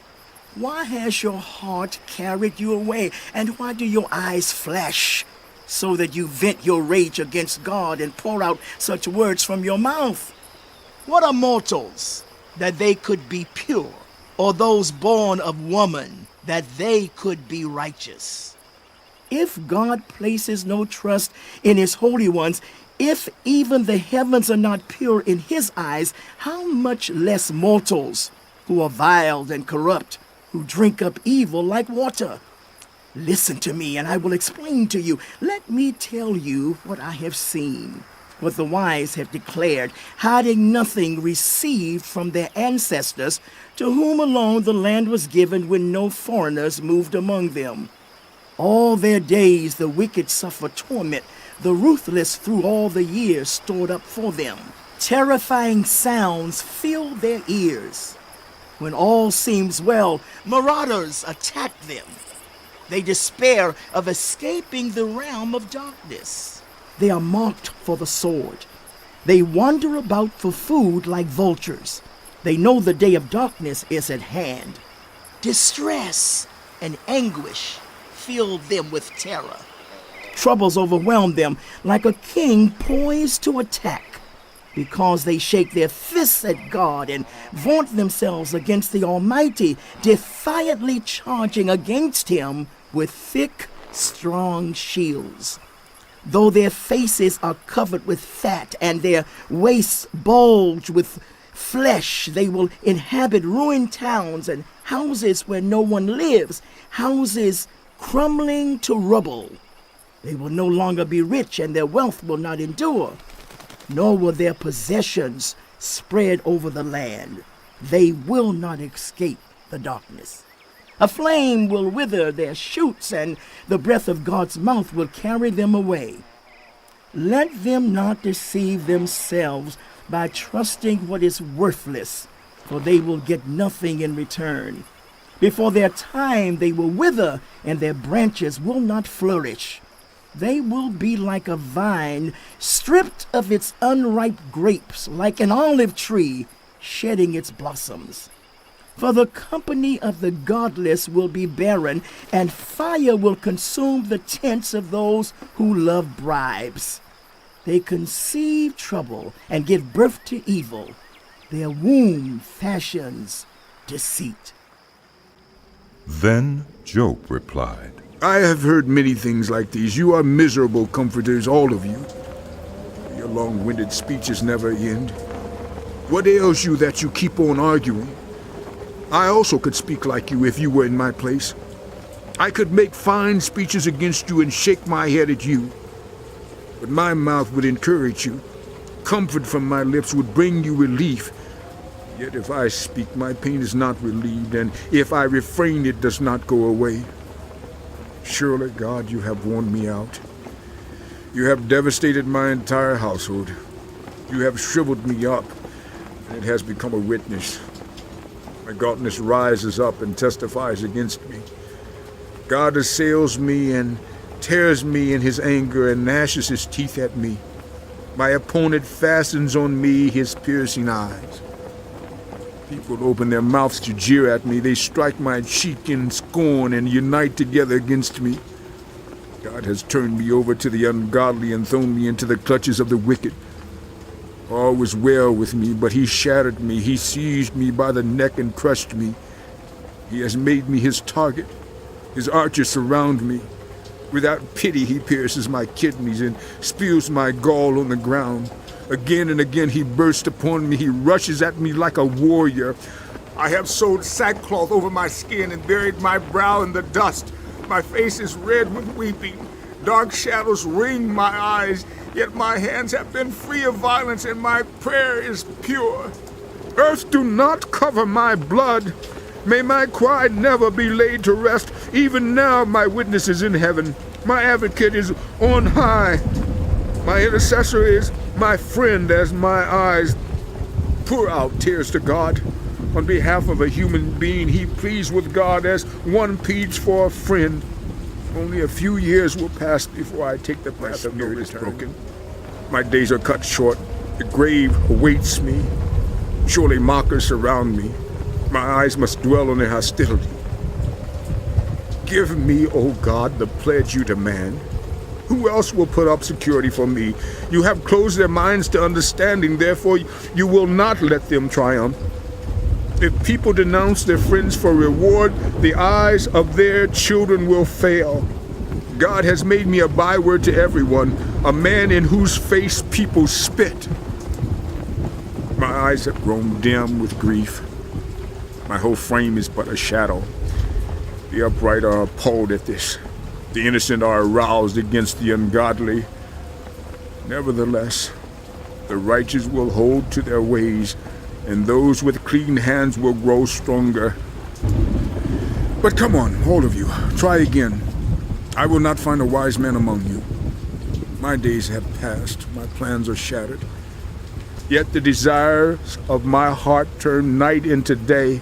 Why has your heart carried you away, and why do your eyes flash, so that you vent your rage against God and pour out such words from your mouth? What are mortals, that they could be pure, or those born of woman, that they could be righteous? If God places no trust in his holy ones, if even the heavens are not pure in his eyes, how much less mortals, who are vile and corrupt, who drink up evil like water? Listen to me, and I will explain to you. Let me tell you what I have seen, what the wise have declared, hiding nothing received from their ancestors, to whom alone the land was given when no foreigners moved among them. All their days the wicked suffer torment, the ruthless through all the years stored up for them. Terrifying sounds fill their ears. When all seems well, Marauders attack them. They despair of escaping the realm of darkness. they are marked for the sword. They wander about for food like vultures. They know the day of darkness is at hand. Distress and anguish fill them with terror. Troubles overwhelm them like a king poised to attack, because they shake their fists at God and vaunt themselves against the Almighty, defiantly charging against him with thick, strong shields. Though their faces are covered with fat and their waists bulge with flesh, they will inhabit ruined towns and houses where no one lives, houses crumbling to rubble. They will no longer be rich, and their wealth will not endure, nor will their possessions spread over the land. They will not escape the darkness. A flame will wither their shoots, and the breath of God's mouth will carry them away. Let them not deceive themselves by trusting what is worthless, for they will get nothing in return. Before their time they will wither, and their branches will not flourish. They will be like a vine stripped of its unripe grapes, like an olive tree shedding its blossoms. For the company of the godless will be barren, and fire will consume the tents of those who love bribes. They conceive trouble and give birth to evil. Their womb fashions deceit. Then Job replied, I have heard many things like these. You are miserable comforters, all of you. Your long-winded speeches never end. What ails you that you keep on arguing? I also could speak like you if you were in my place. I could make fine speeches against you and shake my head at you. But my mouth would encourage you. Comfort from my lips would bring you relief. Yet if I speak, my pain is not relieved, and if I refrain, it does not go away. Surely, God, you have worn me out. You have devastated my entire household. You have shriveled me up, and it has become a witness. My gauntness rises up and testifies against me. God assails me and tears me in his anger and gnashes his teeth at me. My opponent fastens on me his piercing eyes. People open their mouths to jeer at me. They strike my cheek in scorn and unite together against me. God has turned me over to the ungodly and thrown me into the clutches of the wicked. All was well with me, but he shattered me. He seized me by the neck and crushed me. He has made me his target. His archers surround me. Without pity, he pierces my kidneys and spews my gall on the ground. Again and again he bursts upon me. He rushes at me like a warrior. I have sewed sackcloth over my skin and buried my brow in the dust. My face is red with weeping. Dark shadows ring my eyes. Yet my hands have been free of violence, and my prayer is pure. Earth, do not cover my blood. May my cry never be laid to rest. Even now my witness is in heaven. My advocate is on high. My intercessor is my friend as my eyes pour out tears to God. On behalf of a human being, he pleads with God as one pleads for a friend. Only a few years will pass before I take the path of no return. Broken. My days are cut short. The grave awaits me. Surely mockers surround me. My eyes must dwell on their hostility. Give me, O God, the pledge you demand. Who else will put up security for me? You have closed their minds to understanding, therefore you will not let them triumph. If people denounce their friends for reward, the eyes of their children will fail. God has made me a byword to everyone, a man in whose face people spit. My eyes have grown dim with grief. My whole frame is but a shadow. The upright are appalled at this. The innocent are aroused against the ungodly. Nevertheless, the righteous will hold to their ways, and those with clean hands will grow stronger. But come on, all of you, try again. I will not find a wise man among you. My days have passed, my plans are shattered. Yet the desires of my heart turn night into day.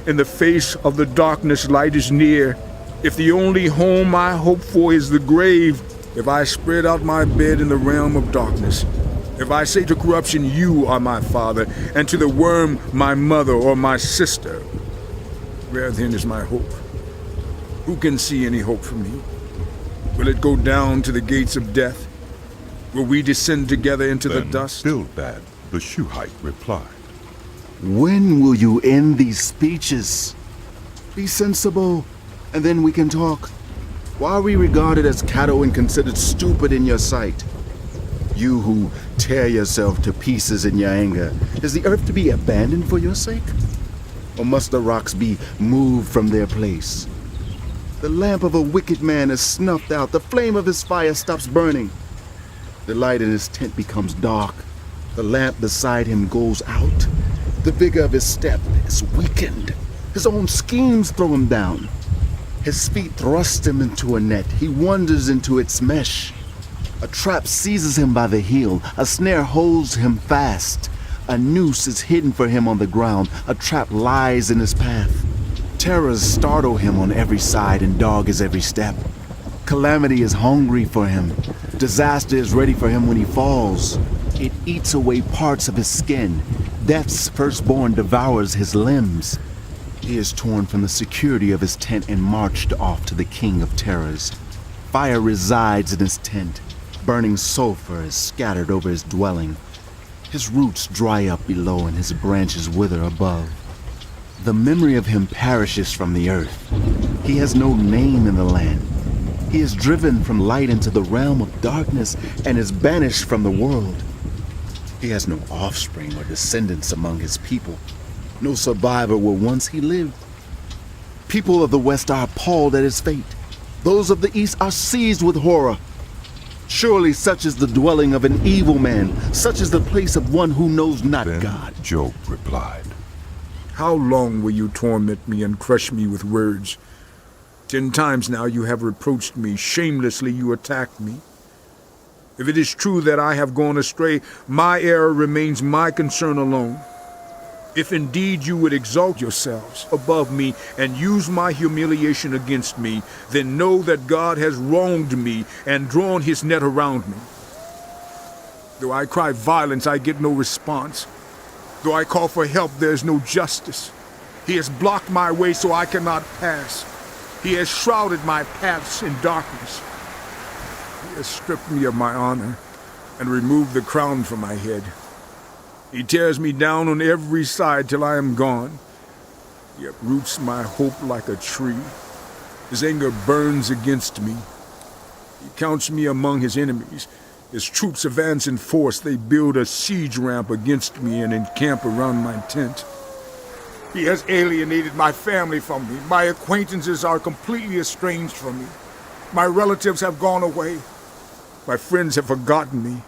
In the face of the darkness, light is near. If the only home I hope for is the grave, if I spread out my bed in the realm of darkness, if I say to corruption, you are my father, and to the worm, my mother or my sister, where then is my hope? Who can see any hope for me? Will it go down to the gates of death? Will we descend together into the dust? Bildad, the Shuhite, replied, When will you end these speeches? Be sensible, and then we can talk. Why are we regarded as cattle and considered stupid in your sight? You who tear yourself to pieces in your anger, is the earth to be abandoned for your sake? Or must the rocks be moved from their place? The lamp of a wicked man is snuffed out, the flame of his fire stops burning. The light in his tent becomes dark, the lamp beside him goes out, the vigor of his step is weakened. His own schemes throw him down. His feet thrust him into a net. He wanders into its mesh. A trap seizes him by the heel. A snare holds him fast. A noose is hidden for him on the ground. A trap lies in his path. Terrors startle him on every side and dog his every step. Calamity is hungry for him. Disaster is ready for him when he falls. It eats away parts of his skin. Death's firstborn devours his limbs. He is torn from the security of his tent and marched off to the king of terrors. Fire resides in his tent. Burning sulfur is scattered over his dwelling. His roots dry up below and his branches wither above. The memory of him perishes from the earth. He has no name in the land. He is driven from light into the realm of darkness and is banished from the world. He has no offspring or descendants among his people. No survivor where once he lived. People of the West are appalled at his fate. Those of the East are seized with horror. Surely such is the dwelling of an evil man. Such is the place of one who knows not Then God. Job replied, How long will you torment me and crush me with words? 10 times now you have reproached me. Shamelessly you attacked me. If it is true that I have gone astray, my error remains my concern alone. If indeed you would exalt yourselves above me and use my humiliation against me, then know that God has wronged me and drawn his net around me. Though I cry violence, I get no response. Though I call for help, there is no justice. He has blocked my way so I cannot pass. He has shrouded my paths in darkness. He has stripped me of my honor and removed the crown from my head. He tears me down on every side till I am gone. He uproots my hope like a tree. His anger burns against me. He counts me among his enemies. His troops advance in force. They build a siege ramp against me and encamp around my tent. He has alienated my family from me. My acquaintances are completely estranged from me. My relatives have gone away. My friends have forgotten me.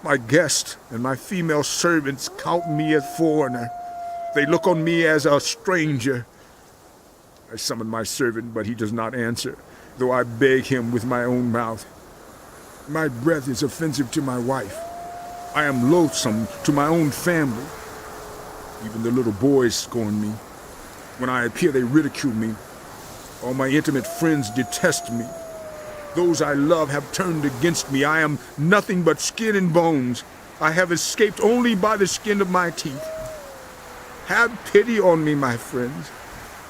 My guests and my female servants count me as foreigner. They look on me as a stranger. I summon my servant, but he does not answer, though I beg him with my own mouth. My breath is offensive to my wife. I am loathsome to my own family. Even the little boys scorn me. When I appear, they ridicule me. All my intimate friends detest me. Those I love have turned against me. I am nothing but skin and bones. I have escaped only by the skin of my teeth. Have pity on me, my friends.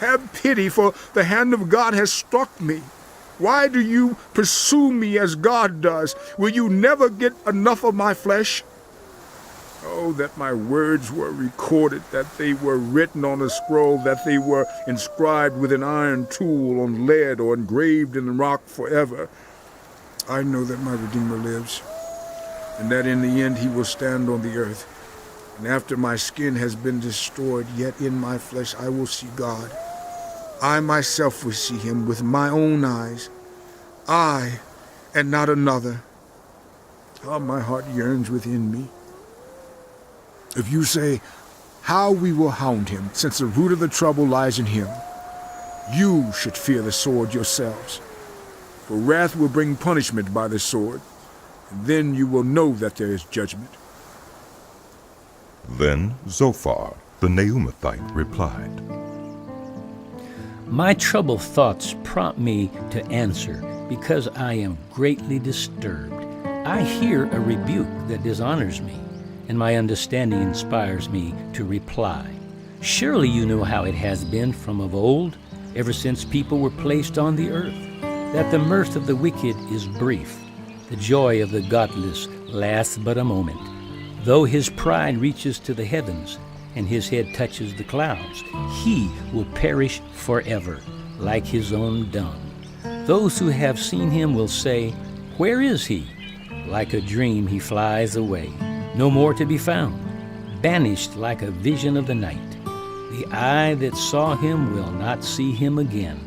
Have pity, for the hand of God has struck me. Why do you pursue me as God does? Will you never get enough of my flesh? Oh, that my words were recorded, that they were written on a scroll, that they were inscribed with an iron tool on lead or engraved in rock forever. I know that my Redeemer lives, and that in the end he will stand on the earth. And after my skin has been destroyed, yet in my flesh I will see God. I myself will see him with my own eyes. I, and not another. How my heart yearns within me. If you say, how we will hound him, since the root of the trouble lies in him, you should fear the sword yourselves. For wrath will bring punishment by the sword, and then you will know that there is judgment. Then Zophar, the Naamathite, replied, My troubled thoughts prompt me to answer, because I am greatly disturbed. I hear a rebuke that dishonors me, and my understanding inspires me to reply. Surely you know how it has been from of old, ever since people were placed on the earth, that the mirth of the wicked is brief, the joy of the godless lasts but a moment. Though his pride reaches to the heavens, and his head touches the clouds, he will perish forever, like his own dung. Those who have seen him will say, Where is he? Like a dream he flies away, no more to be found, banished like a vision of the night. The eye that saw him will not see him again.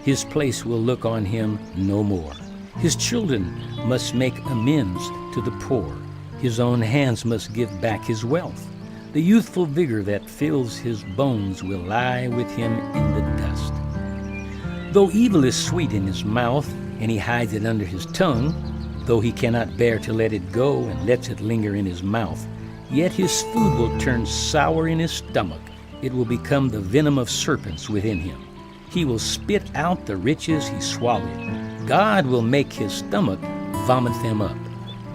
His place will look on him no more. His children must make amends to the poor. His own hands must give back his wealth. The youthful vigor that fills his bones will lie with him in the dust. Though evil is sweet in his mouth, and he hides it under his tongue, though he cannot bear to let it go and lets it linger in his mouth, yet his food will turn sour in his stomach. It will become the venom of serpents within him. He will spit out the riches he swallowed. God will make his stomach vomit them up.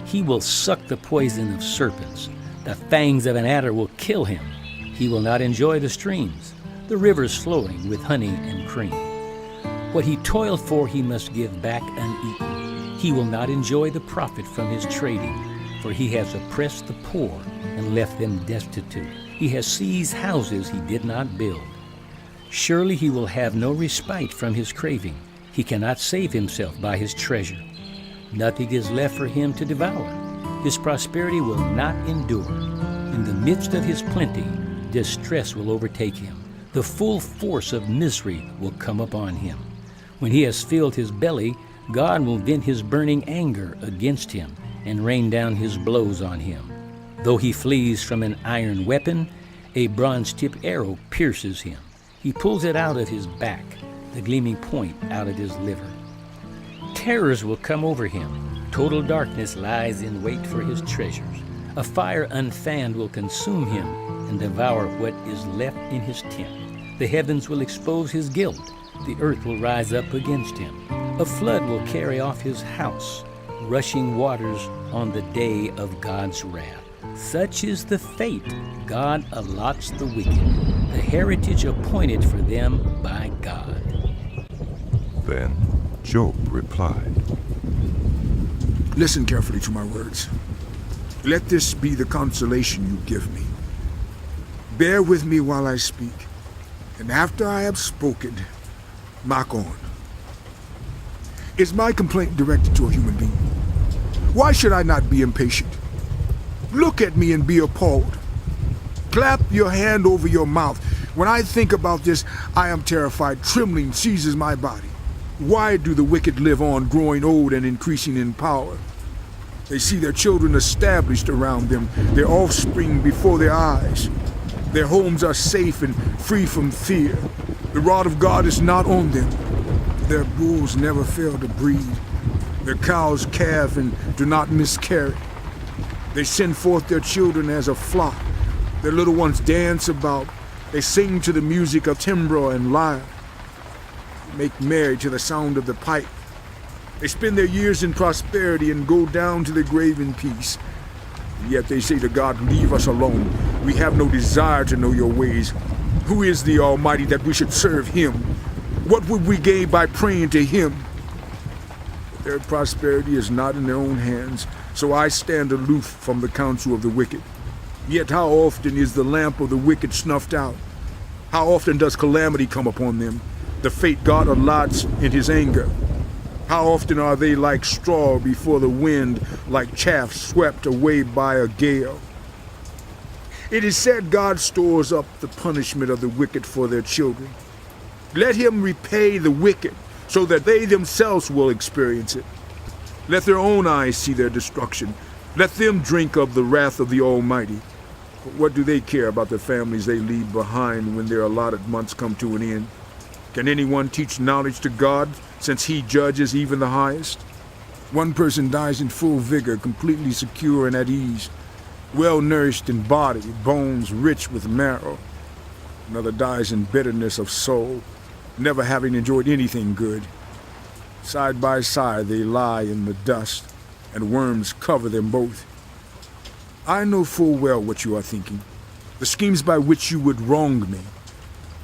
He will suck the poison of serpents. The fangs of an adder will kill him. He will not enjoy the streams, the rivers flowing with honey and cream. What he toiled for he must give back uneaten. He will not enjoy the profit from his trading, for he has oppressed the poor and left them destitute. He has seized houses he did not build. Surely he will have no respite from his craving. He cannot save himself by his treasure. Nothing is left for him to devour. His prosperity will not endure. In the midst of his plenty, distress will overtake him. The full force of misery will come upon him. When he has filled his belly, God will vent his burning anger against him and rain down his blows on him. Though he flees from an iron weapon, a bronze-tipped arrow pierces him. He pulls it out of his back, the gleaming point out of his liver. Terrors will come over him. Total darkness lies in wait for his treasures. A fire unfanned will consume him and devour what is left in his tent. The heavens will expose his guilt. The earth will rise up against him. A flood will carry off his house, rushing waters on the day of God's wrath. Such is the fate God allots the wicked, the heritage appointed for them by God. Then Job replied, Listen carefully to my words. Let this be the consolation you give me. Bear with me while I speak, and after I have spoken, mock on. Is my complaint directed to a human being? Why should I not be impatient? Look at me and be appalled. Clap your hand over your mouth. When I think about this, I am terrified. Trembling seizes my body. Why do the wicked live on, growing old and increasing in power? They see their children established around them, their offspring before their eyes. Their homes are safe and free from fear. The rod of God is not on them. Their bulls never fail to breed. Their cows calve and do not miscarry. They send forth their children as a flock. Their little ones dance about. They sing to the music of timbrel and lyre. They make merry to the sound of the pipe. They spend their years in prosperity and go down to the grave in peace. And yet they say to God, leave us alone. We have no desire to know your ways. Who is the Almighty that we should serve him? What would we gain by praying to him? But their prosperity is not in their own hands, so I stand aloof from the counsel of the wicked. Yet how often is the lamp of the wicked snuffed out? How often does calamity come upon them, the fate God allots in his anger? How often are they like straw before the wind, like chaff swept away by a gale? It is said God stores up the punishment of the wicked for their children. Let him repay the wicked, so that they themselves will experience it. Let their own eyes see their destruction. Let them drink of the wrath of the Almighty. But what do they care about the families they leave behind when their allotted months come to an end? Can anyone teach knowledge to God, since he judges even the highest? One person dies in full vigor, completely secure and at ease, well-nourished in body, bones rich with marrow. Another dies in bitterness of soul, never having enjoyed anything good. Side by side they lie in the dust, and worms cover them both. I know full well what you are thinking, the schemes by which you would wrong me.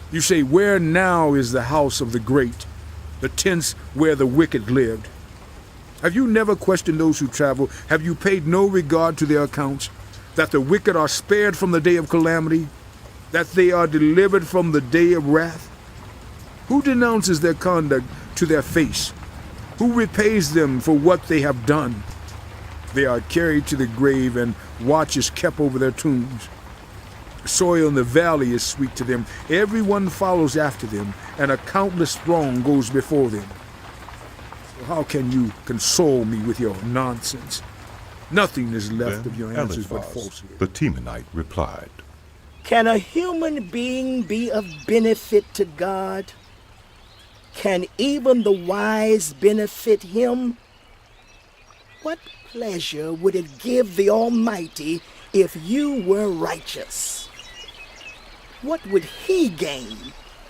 You say, where now is the house of the great, the tents where the wicked lived? Have you never questioned those who travel? Have you paid no regard to their accounts, that the wicked are spared from the day of calamity, that they are delivered from the day of wrath? Who denounces their conduct to their face? Who repays them for what they have done? They are carried to the grave, and watch is kept over their tombs. The soil in the valley is sweet to them. Everyone follows after them, and a countless throng goes before them. So how can you console me with your nonsense? Nothing is left Then of your answers but Eliphaz, falsehood. the Temanite, replied, Can a human being be of benefit to God? Can even the wise benefit him? What pleasure would it give the Almighty if you were righteous? What would he gain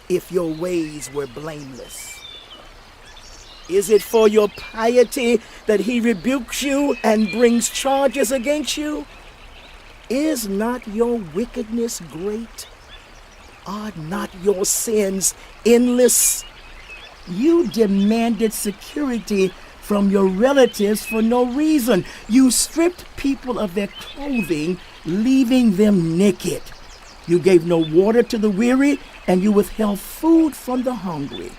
if your ways were blameless? Is it for your piety that he rebukes you and brings charges against you? Is not your wickedness great? Are not your sins endless? You demanded security from your relatives for no reason. You stripped people of their clothing, leaving them naked. You gave no water to the weary, and you withheld food from the hungry.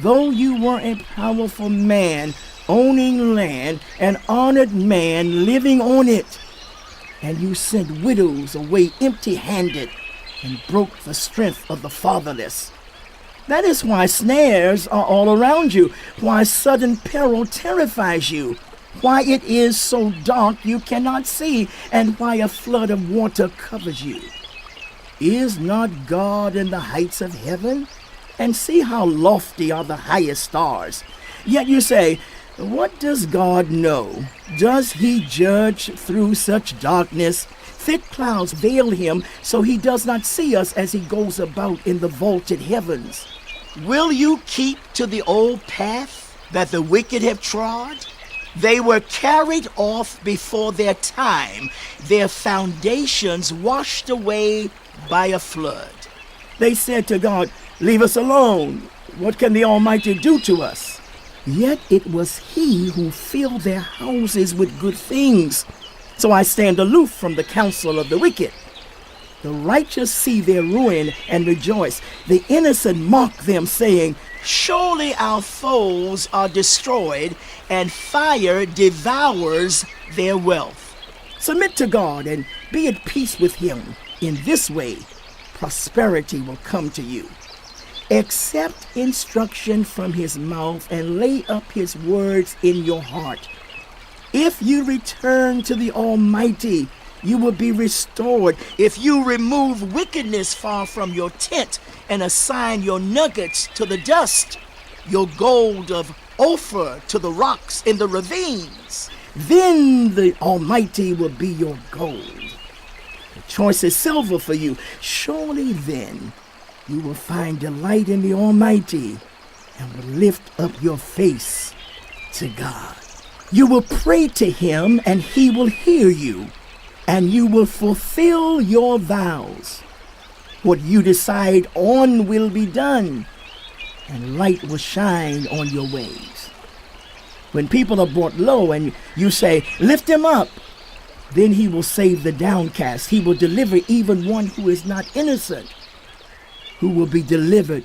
Though you were a powerful man, owning land, an honored man living on it, and you sent widows away empty-handed and broke the strength of the fatherless. That is why snares are all around you, why sudden peril terrifies you, why it is so dark you cannot see, and why a flood of water covers you. Is not God in the heights of heaven? And see how lofty are the highest stars. Yet you say, what does God know? Does he judge through such darkness? Thick clouds veil him, so he does not see us as he goes about in the vaulted heavens. Will you keep to the old path that the wicked have trod? They were carried off before their time, their foundations washed away by a flood. They said to God, leave us alone. What can the Almighty do to us? Yet it was he who filled their houses with good things. So I stand aloof from the counsel of the wicked. The righteous see their ruin and rejoice. The innocent mock them, saying, surely our foes are destroyed, and fire devours their wealth. Submit to God and be at peace with him. In this way, prosperity will come to you. Accept instruction from his mouth and lay up his words in your heart. If you return to the Almighty, you will be restored. If you remove wickedness far from your tent and assign your nuggets to the dust, your gold of Ophir to the rocks in the ravines, then the Almighty will be your gold. The choicest silver for you. Surely then you will find delight in the Almighty and will lift up your face to God. You will pray to him and he will hear you, and you will fulfill your vows. What you decide on will be done, and light will shine on your ways. When people are brought low and you say, lift him up, then he will save the downcast. He will deliver even one who is not innocent, who will be delivered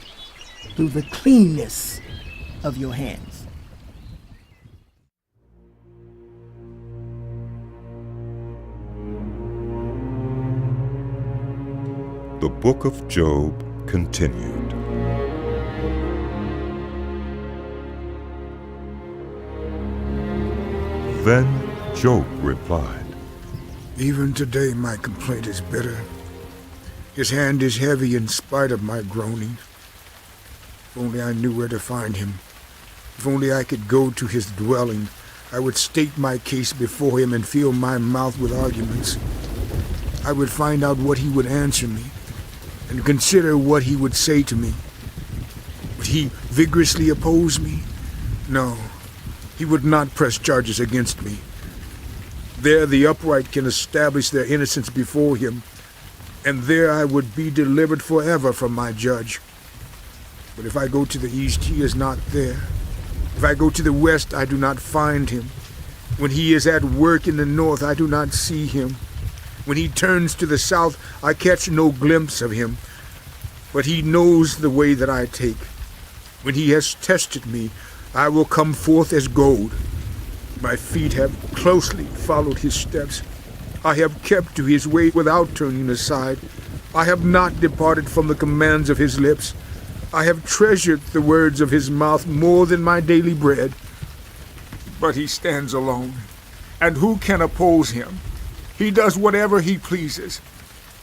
through the cleanness of your hands. The Book of Job continued. Then Job replied, even today my complaint is bitter. His hand is heavy in spite of my groaning. If only I knew where to find him. If only I could go to his dwelling, I would state my case before him and fill my mouth with arguments. I would find out what he would answer me and consider what he would say to me. Would he vigorously oppose me? No, he would not press charges against me. There the upright can establish their innocence before him, and there I would be delivered forever from my judge. But if I go to the east, he is not there. If I go to the west, I do not find him. When he is at work in the north, I do not see him. When he turns to the south, I catch no glimpse of him. But he knows the way that I take. When he has tested me, I will come forth as gold. My feet have closely followed his steps. I have kept to his way without turning aside. I have not departed from the commands of his lips. I have treasured the words of his mouth more than my daily bread. But he stands alone, and who can oppose him? He does whatever he pleases.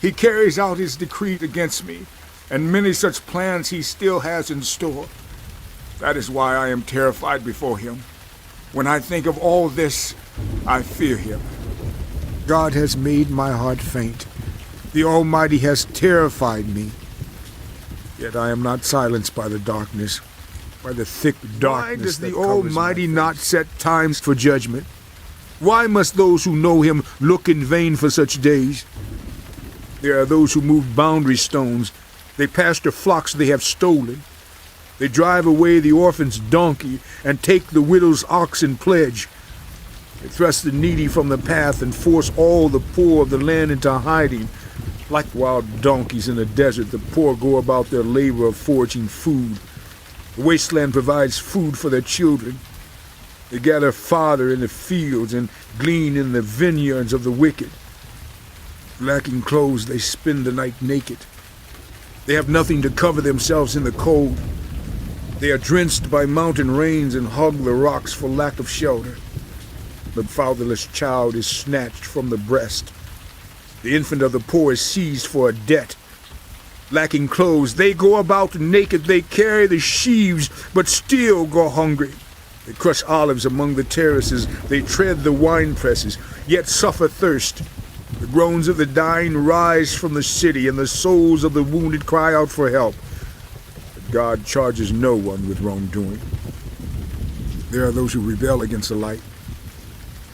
He carries out his decree against me, and many such plans he still has in store. That is why I am terrified before him. When I think of all this, I fear him. God has made my heart faint. The Almighty has terrified me. Yet I am not silenced by the darkness, by the thick darkness. Why does the Almighty not set times for judgment? Why must those who know him look in vain for such days? There are those who move boundary stones. They pasture flocks they have stolen. They drive away the orphan's donkey and take the widow's ox in pledge. They thrust the needy from the path and force all the poor of the land into hiding. Like wild donkeys in the desert, the poor go about their labor of foraging food. The wasteland provides food for their children. They gather fodder in the fields and glean in the vineyards of the wicked. Lacking clothes, they spend the night naked. They have nothing to cover themselves in the cold. They are drenched by mountain rains and hug the rocks for lack of shelter. The fatherless child is snatched from the breast. The infant of the poor is seized for a debt. Lacking clothes, they go about naked. They carry the sheaves, but still go hungry. They crush olives among the terraces. They tread the wine presses, yet suffer thirst. The groans of the dying rise from the city, and the souls of the wounded cry out for help. But God charges no one with wrongdoing. There are those who rebel against the light,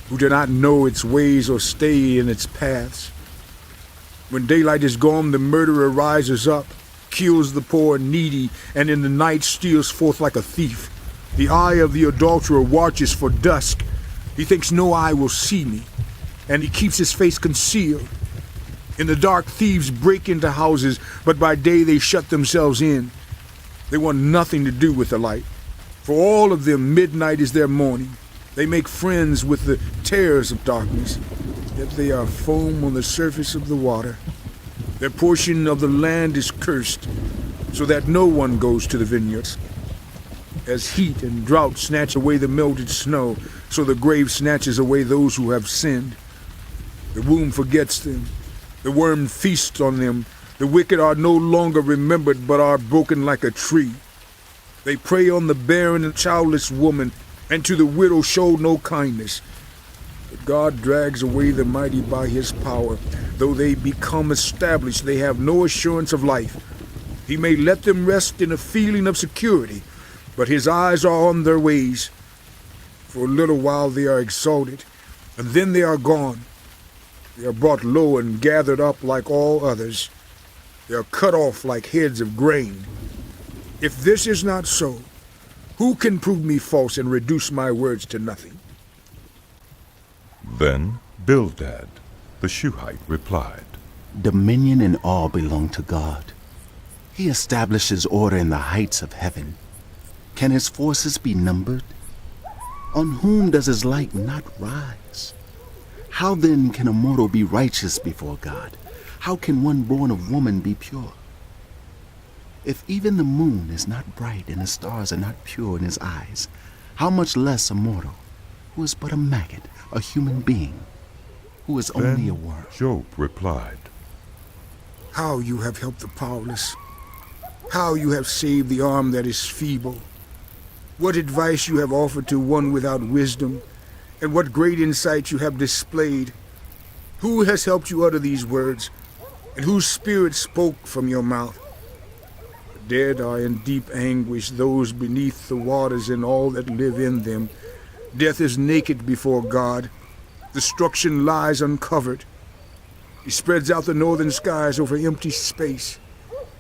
who do not know its ways or stay in its paths. When daylight is gone, the murderer rises up, kills the poor and needy, and in the night steals forth like a thief. The eye of the adulterer watches for dusk. He thinks no eye will see me, and he keeps his face concealed. In the dark, thieves break into houses, but by day they shut themselves in. They want nothing to do with the light. For all of them, midnight is their morning. They make friends with the terrors of darkness, yet they are foam on the surface of the water. Their portion of the land is cursed, so that no one goes to the vineyards. As heat and drought snatch away the melted snow, so the grave snatches away those who have sinned. The womb forgets them. The worm feasts on them. The wicked are no longer remembered, but are broken like a tree. They prey on the barren and childless woman, and to the widow show no kindness. But God drags away the mighty by his power. Though they become established, they have no assurance of life. He may let them rest in a feeling of security, but his eyes are on their ways. For a little while they are exalted, and then they are gone. They are brought low and gathered up like all others. They are cut off like heads of grain. If this is not so, who can prove me false and reduce my words to nothing? Then Bildad, the Shuhite, replied, Dominion and awe belong to God. He establishes order in the heights of heaven. Can his forces be numbered? On whom does his light not rise? How then can a mortal be righteous before God? How can one born of woman be pure? If even the moon is not bright and the stars are not pure in his eyes, how much less a mortal, who is but a maggot, a human being, who is only a worm? Job replied, How you have helped the powerless. How you have saved the arm that is feeble. What advice you have offered to one without wisdom, and what great insight you have displayed. Who has helped you utter these words, and whose spirit spoke from your mouth? The dead are in deep anguish, those beneath the waters and all that live in them. Death is naked before God. Destruction lies uncovered. He spreads out the northern skies over empty space.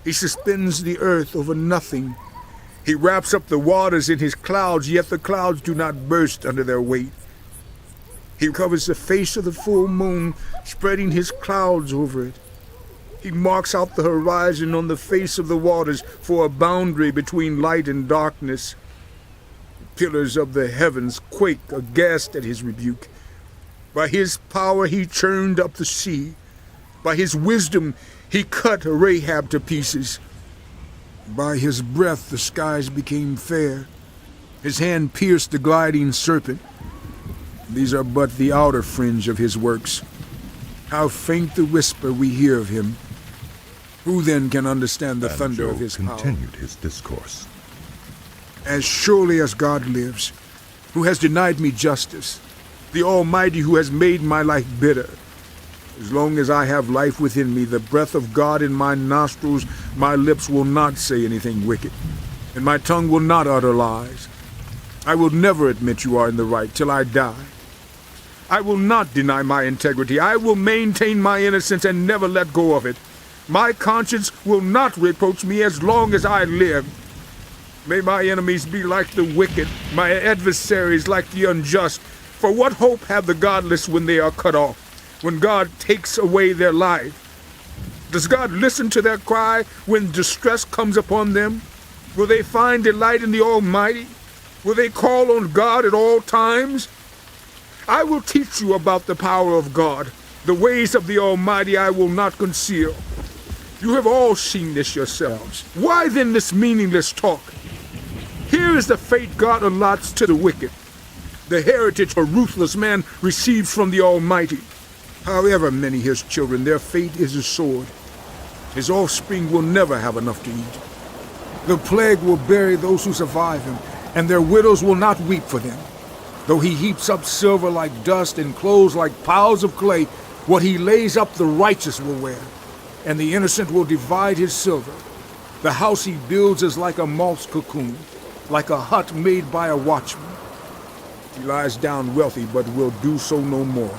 He suspends the earth over nothing. He wraps up the waters in his clouds, yet the clouds do not burst under their weight. He covers the face of the full moon, spreading his clouds over it. He marks out the horizon on the face of the waters for a boundary between light and darkness. The pillars of the heavens quake aghast at his rebuke. By his power he churned up the sea. By his wisdom he cut Rahab to pieces. By his breath the skies became fair. His hand pierced the gliding serpent. These are but the outer fringe of his works. How faint the whisper we hear of him. Who then can understand the And thunder Job of his power? continued his discourse. As surely as God lives, who has denied me justice, the Almighty who has made my life bitter, as long as I have life within me, the breath of God in my nostrils, my lips will not say anything wicked, and my tongue will not utter lies. I will never admit you are in the right till I die. I will not deny my integrity. I will maintain my innocence and never let go of it. My conscience will not reproach me as long as I live. May my enemies be like the wicked, my adversaries like the unjust. For what hope have the godless when they are cut off, when God takes away their life? Does God listen to their cry when distress comes upon them? Will they find delight in the Almighty? Will they call on God at all times? I will teach you about the power of God. The ways of the Almighty I will not conceal. You have all seen this yourselves. Why then this meaningless talk? Here is the fate God allots to the wicked, the heritage a ruthless man receives from the Almighty. However many his children, their fate is a sword. His offspring will never have enough to eat. The plague will bury those who survive him, and their widows will not weep for them. Though he heaps up silver like dust and clothes like piles of clay, what he lays up the righteous will wear, and the innocent will divide his silver. The house he builds is like a moth's cocoon, like a hut made by a watchman. He lies down wealthy, but will do so no more.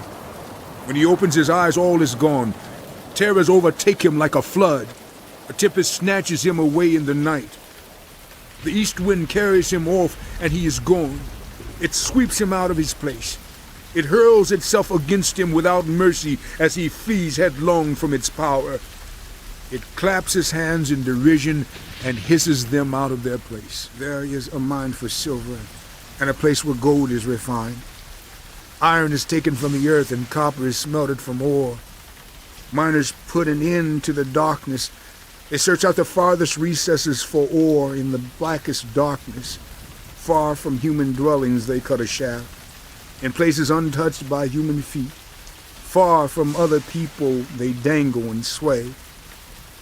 When he opens his eyes, all is gone. Terrors overtake him like a flood. A tempest snatches him away in the night. The east wind carries him off, and he is gone. It sweeps him out of his place. It hurls itself against him without mercy as he flees headlong from its power. It claps his hands in derision and hisses them out of their place. There is a mine for silver, and a place where gold is refined. Iron is taken from the earth, and copper is smelted from ore. Miners put an end to the darkness. They search out the farthest recesses for ore in the blackest darkness. Far from human dwellings they cut a shaft, in places untouched by human feet. Far from other people they dangle and sway.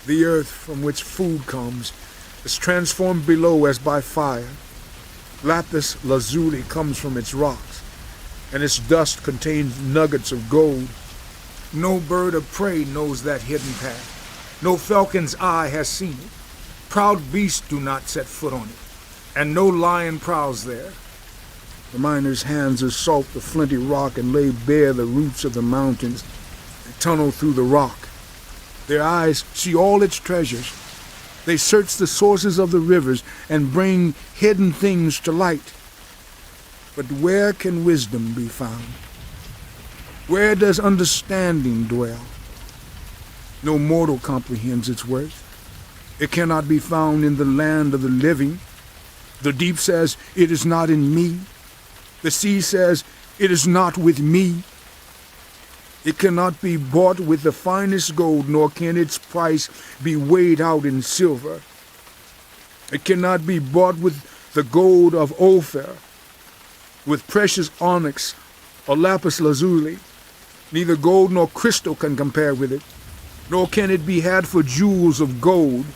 The earth from which food comes is transformed below as by fire. Lapis lazuli comes from its rocks, and its dust contains nuggets of gold. No bird of prey knows that hidden path. No falcon's eye has seen it. Proud beasts do not set foot on it, and no lion prowls there. The miner's hands assault the flinty rock and lay bare the roots of the mountains. They tunnel through the rock. Their eyes see all its treasures. They search the sources of the rivers and bring hidden things to light. But where can wisdom be found? Where does understanding dwell? No mortal comprehends its worth. It cannot be found in the land of the living. The deep says, "It is not in me." The sea says, "It is not with me." It cannot be bought with the finest gold, nor can its price be weighed out in silver. It cannot be bought with the gold of Ophir, with precious onyx or lapis lazuli. Neither gold nor crystal can compare with it, nor can it be had for jewels of gold.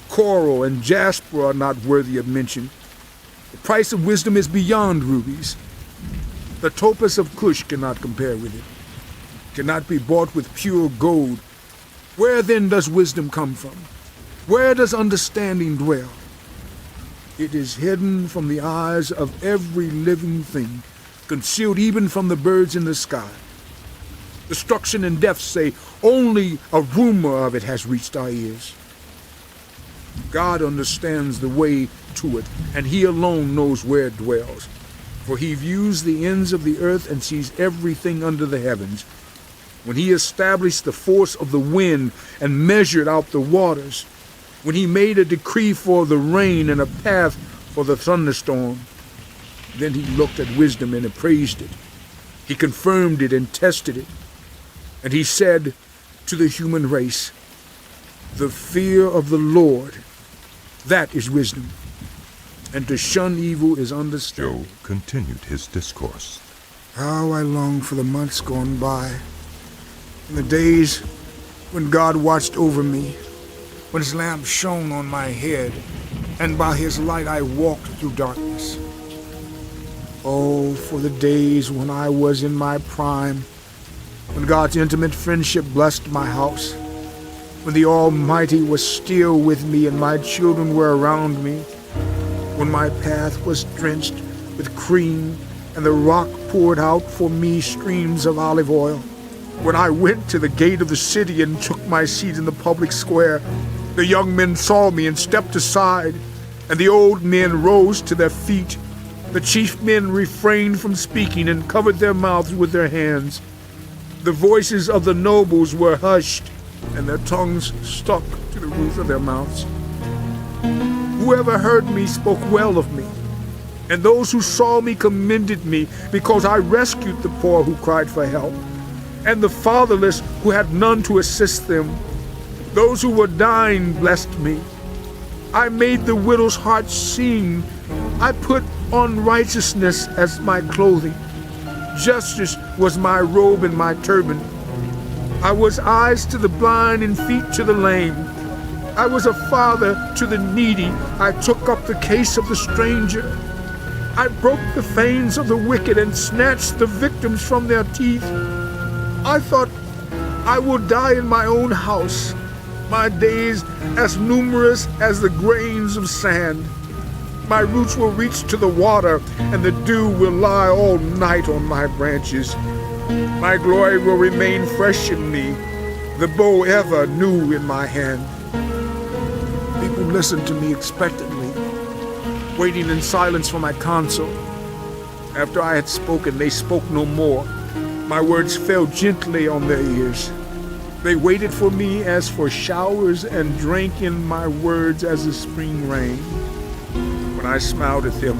Coral and jasper are not worthy of mention. The price of wisdom is beyond rubies. The topaz of Cush cannot compare with it. Cannot be bought with pure gold. Where then does wisdom come from? Where does understanding dwell? It is hidden from the eyes of every living thing, concealed even from the birds in the sky. Destruction and death say only a rumor of it has reached our ears. God understands the way to it, and he alone knows where it dwells. For he views the ends of the earth and sees everything under the heavens. When he established the force of the wind and measured out the waters, when he made a decree for the rain and a path for the thunderstorm, then he looked at wisdom and appraised it. He confirmed it and tested it. And he said to the human race, "The fear of the Lord, that is wisdom, and to shun evil is understanding." Job continued his discourse. How I long for the months gone by, In the days when God watched over me, when his lamp shone on my head, and by his light I walked through darkness. Oh, for the days when I was in my prime, when God's intimate friendship blessed my house, when the Almighty was still with me and my children were around me, when my path was drenched with cream and the rock poured out for me streams of olive oil, when I went to the gate of the city and took my seat in the public square, the young men saw me and stepped aside, and the old men rose to their feet. The chief men refrained from speaking and covered their mouths with their hands. The voices of the nobles were hushed, and their tongues stuck to the roof of their mouths. Whoever heard me spoke well of me, and those who saw me commended me, because I rescued the poor who cried for help, and the fatherless who had none to assist them. Those who were dying blessed me. I made the widow's heart sing. I put on righteousness as my clothing. Justice was my robe and my turban. I was eyes to the blind and feet to the lame. I was a father to the needy. I took up the case of the stranger. I broke the fangs of the wicked and snatched the victims from their teeth. I thought, I will die in my own house, my days as numerous as the grains of sand. My roots will reach to the water, and the dew will lie all night on my branches. My glory will remain fresh in me, the bow ever new in my hand. People listened to me expectantly, waiting in silence for my counsel. After I had spoken, they spoke no more. My words fell gently on their ears. They waited for me as for showers and drank in my words as the spring rain. When I smiled at them,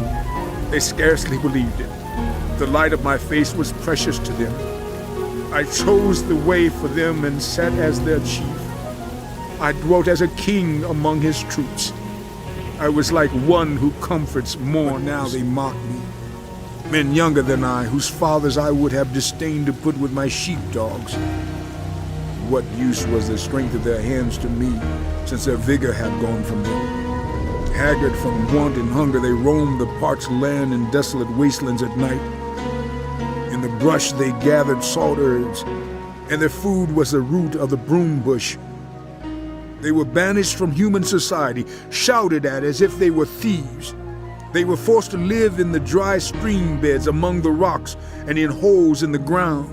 they scarcely believed it. The light of my face was precious to them. I chose the way for them and sat as their chief. I dwelt as a king among his troops. I was like one who comforts mourners. Now they mock me. Men younger than I, whose fathers I would have disdained to put with my sheepdogs. What use was the strength of their hands to me, since their vigor had gone from them? Haggard from want and hunger, they roamed the parched land and desolate wastelands at night. In the brush they gathered salt herbs, and their food was the root of the broom bush. They were banished from human society, shouted at as if they were thieves. They were forced to live in the dry stream beds among the rocks and in holes in the ground.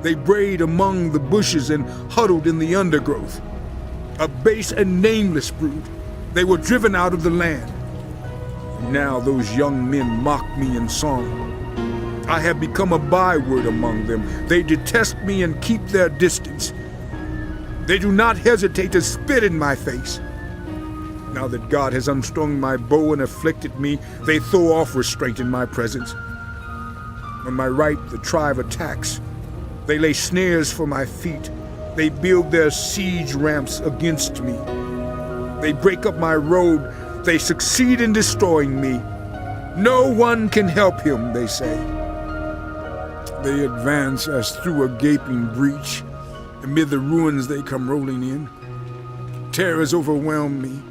They brayed among the bushes and huddled in the undergrowth. A base and nameless brood, they were driven out of the land. Now those young men mock me in song. I have become a byword among them. They detest me and keep their distance. They do not hesitate to spit in my face. Now that God has unstrung my bow and afflicted me, they throw off restraint in my presence. On my right, the tribe attacks. They lay snares for my feet. They build their siege ramps against me. They break up my road. They succeed in destroying me. No one can help him, they say. They advance as through a gaping breach. Amid the ruins they come rolling in. Terrors overwhelm me.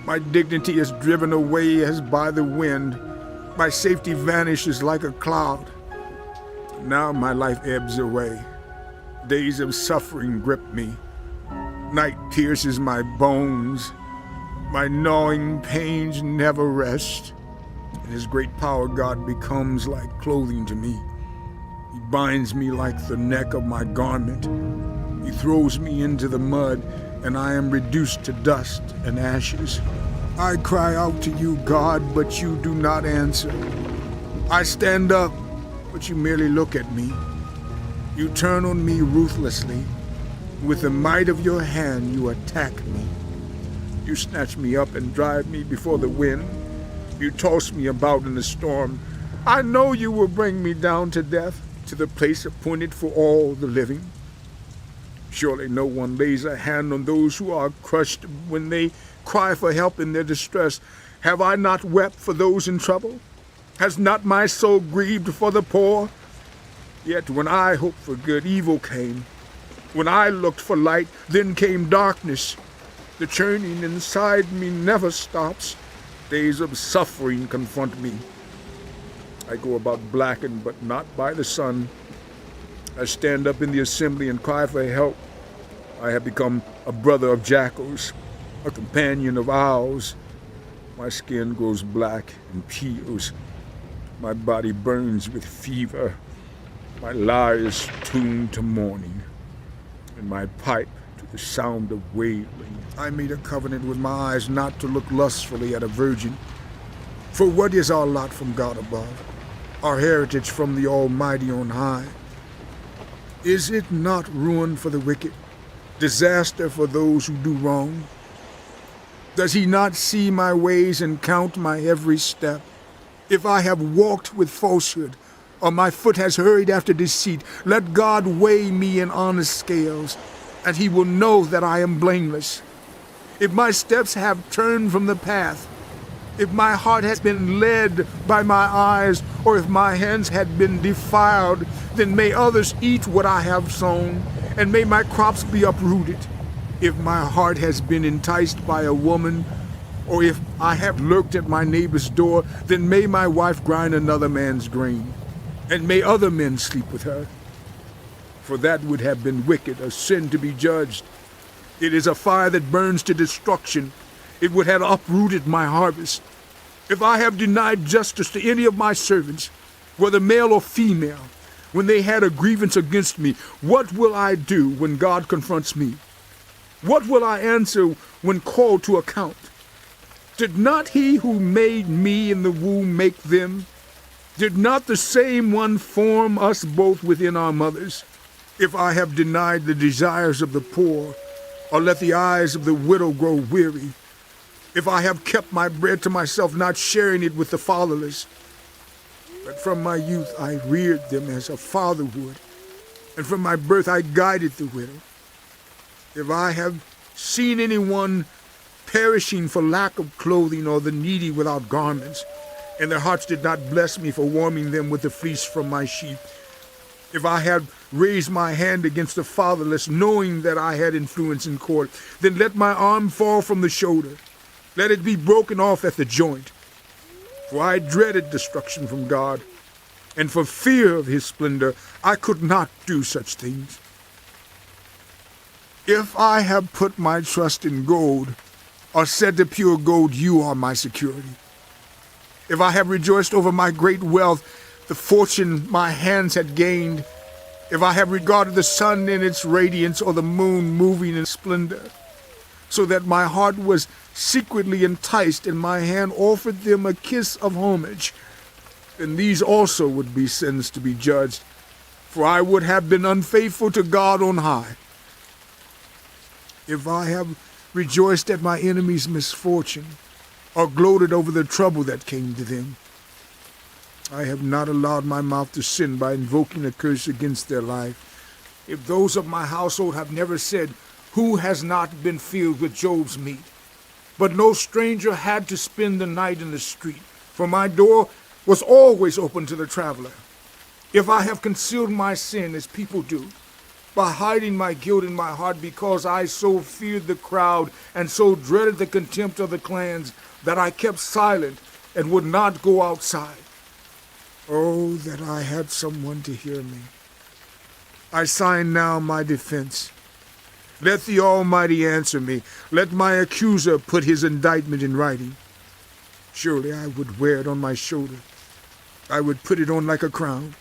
My dignity is driven away as by the wind. My safety vanishes like a cloud. Now my life ebbs away. Days of suffering grip me. Night pierces my bones. My gnawing pains never rest. In his great power, God becomes like clothing to me. He binds me like the neck of my garment. He throws me into the mud, and I am reduced to dust and ashes. I cry out to you, God, but you do not answer. I stand up, but you merely look at me. You turn on me ruthlessly. With the might of your hand, you attack me. You snatch me up and drive me before the wind. You toss me about in the storm. I know you will bring me down to death, to the place appointed for all the living. Surely no one lays a hand on those who are crushed when they cry for help in their distress. Have I not wept for those in trouble? Has not my soul grieved for the poor? Yet when I hoped for good, evil came. When I looked for light, then came darkness. The churning inside me never stops. Days of suffering confront me. I go about blackened, but not by the sun. I stand up in the assembly and cry for help. I have become a brother of jackals, a companion of owls. My skin grows black and peels. My body burns with fever. My lyre is tuned to mourning, and my pipe to the sound of wailing. I made a covenant with my eyes not to look lustfully at a virgin. For what is our lot from God above, our heritage from the Almighty on high? Is it not ruin for the wicked, disaster for those who do wrong? Does he not see my ways and count my every step? If I have walked with falsehood, or my foot has hurried after deceit, let God weigh me in honest scales, and he will know that I am blameless. If my steps have turned from the path, if my heart has been led by my eyes, or if my hands had been defiled, then may others eat what I have sown, and may my crops be uprooted. If my heart has been enticed by a woman, or if I have lurked at my neighbor's door, then may my wife grind another man's grain, and may other men sleep with her. For that would have been wicked, a sin to be judged. It is a fire that burns to destruction. It would have uprooted my harvest. If I have denied justice to any of my servants, whether male or female, when they had a grievance against me, what will I do when God confronts me? What will I answer when called to account? Did not he who made me in the womb make them? Did not the same one form us both within our mothers? If I have denied the desires of the poor, or let the eyes of the widow grow weary, if I have kept my bread to myself, not sharing it with the fatherless, but from my youth I reared them as a father would, and from my birth I guided the widow. If I have seen anyone perishing for lack of clothing, or the needy without garments, and their hearts did not bless me for warming them with the fleece from my sheep, if I had raised my hand against the fatherless, knowing that I had influence in court, then let my arm fall from the shoulder. Let it be broken off at the joint. For I dreaded destruction from God, and for fear of his splendor I could not do such things. If I have put my trust in gold, or said to pure gold, you are my security. If I have rejoiced over my great wealth, the fortune my hands had gained, if I have regarded the sun in its radiance, or the moon moving in splendor, so that my heart was secretly enticed, and my hand offered them a kiss of homage, then these also would be sins to be judged, for I would have been unfaithful to God on high. If I have rejoiced at my enemies' misfortune, or gloated over the trouble that came to them, I have not allowed my mouth to sin by invoking a curse against their life. If those of my household have never said, who has not been filled with Job's meat? But no stranger had to spend the night in the street, for my door was always open to the traveler. If I have concealed my sin as people do, by hiding my guilt in my heart, because I so feared the crowd and so dreaded the contempt of the clans, that I kept silent and would not go outside. Oh, that I had someone to hear me. I sign now my defense. Let the Almighty answer me. Let my accuser put his indictment in writing. Surely I would wear it on my shoulder. I would put it on like a crown.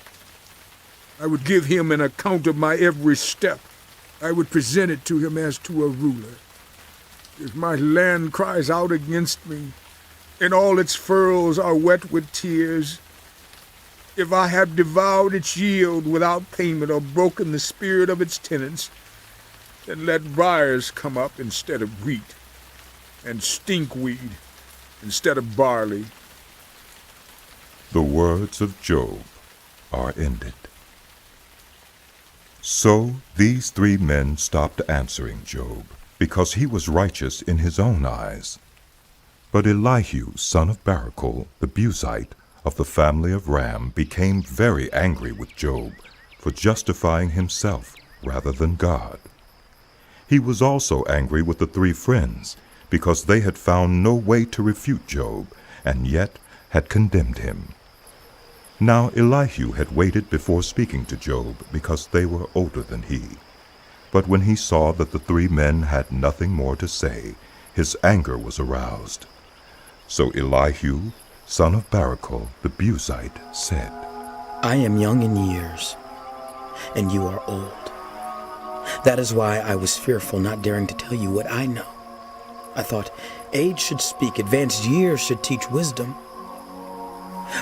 I would give him an account of my every step. I would present it to him as to a ruler. If my land cries out against me, and all its furrows are wet with tears, if I have devoured its yield without payment, or broken the spirit of its tenants, then let briars come up instead of wheat, and stinkweed instead of barley. The words of Job are ended. So these 3 men stopped answering Job, because he was righteous in his own eyes. But Elihu, son of Barachel, the Buzite, of the family of Ram, became very angry with Job for justifying himself rather than God. He was also angry with the 3 friends, because they had found no way to refute Job, and yet had condemned him. Now Elihu had waited before speaking to Job, because they were older than he. But when he saw that the 3 men had nothing more to say, his anger was aroused. So Elihu, son of Barachel the Buzite, said, I am young in years, and you are old. That is why I was fearful, not daring to tell you what I know. I thought, age should speak, advanced years should teach wisdom.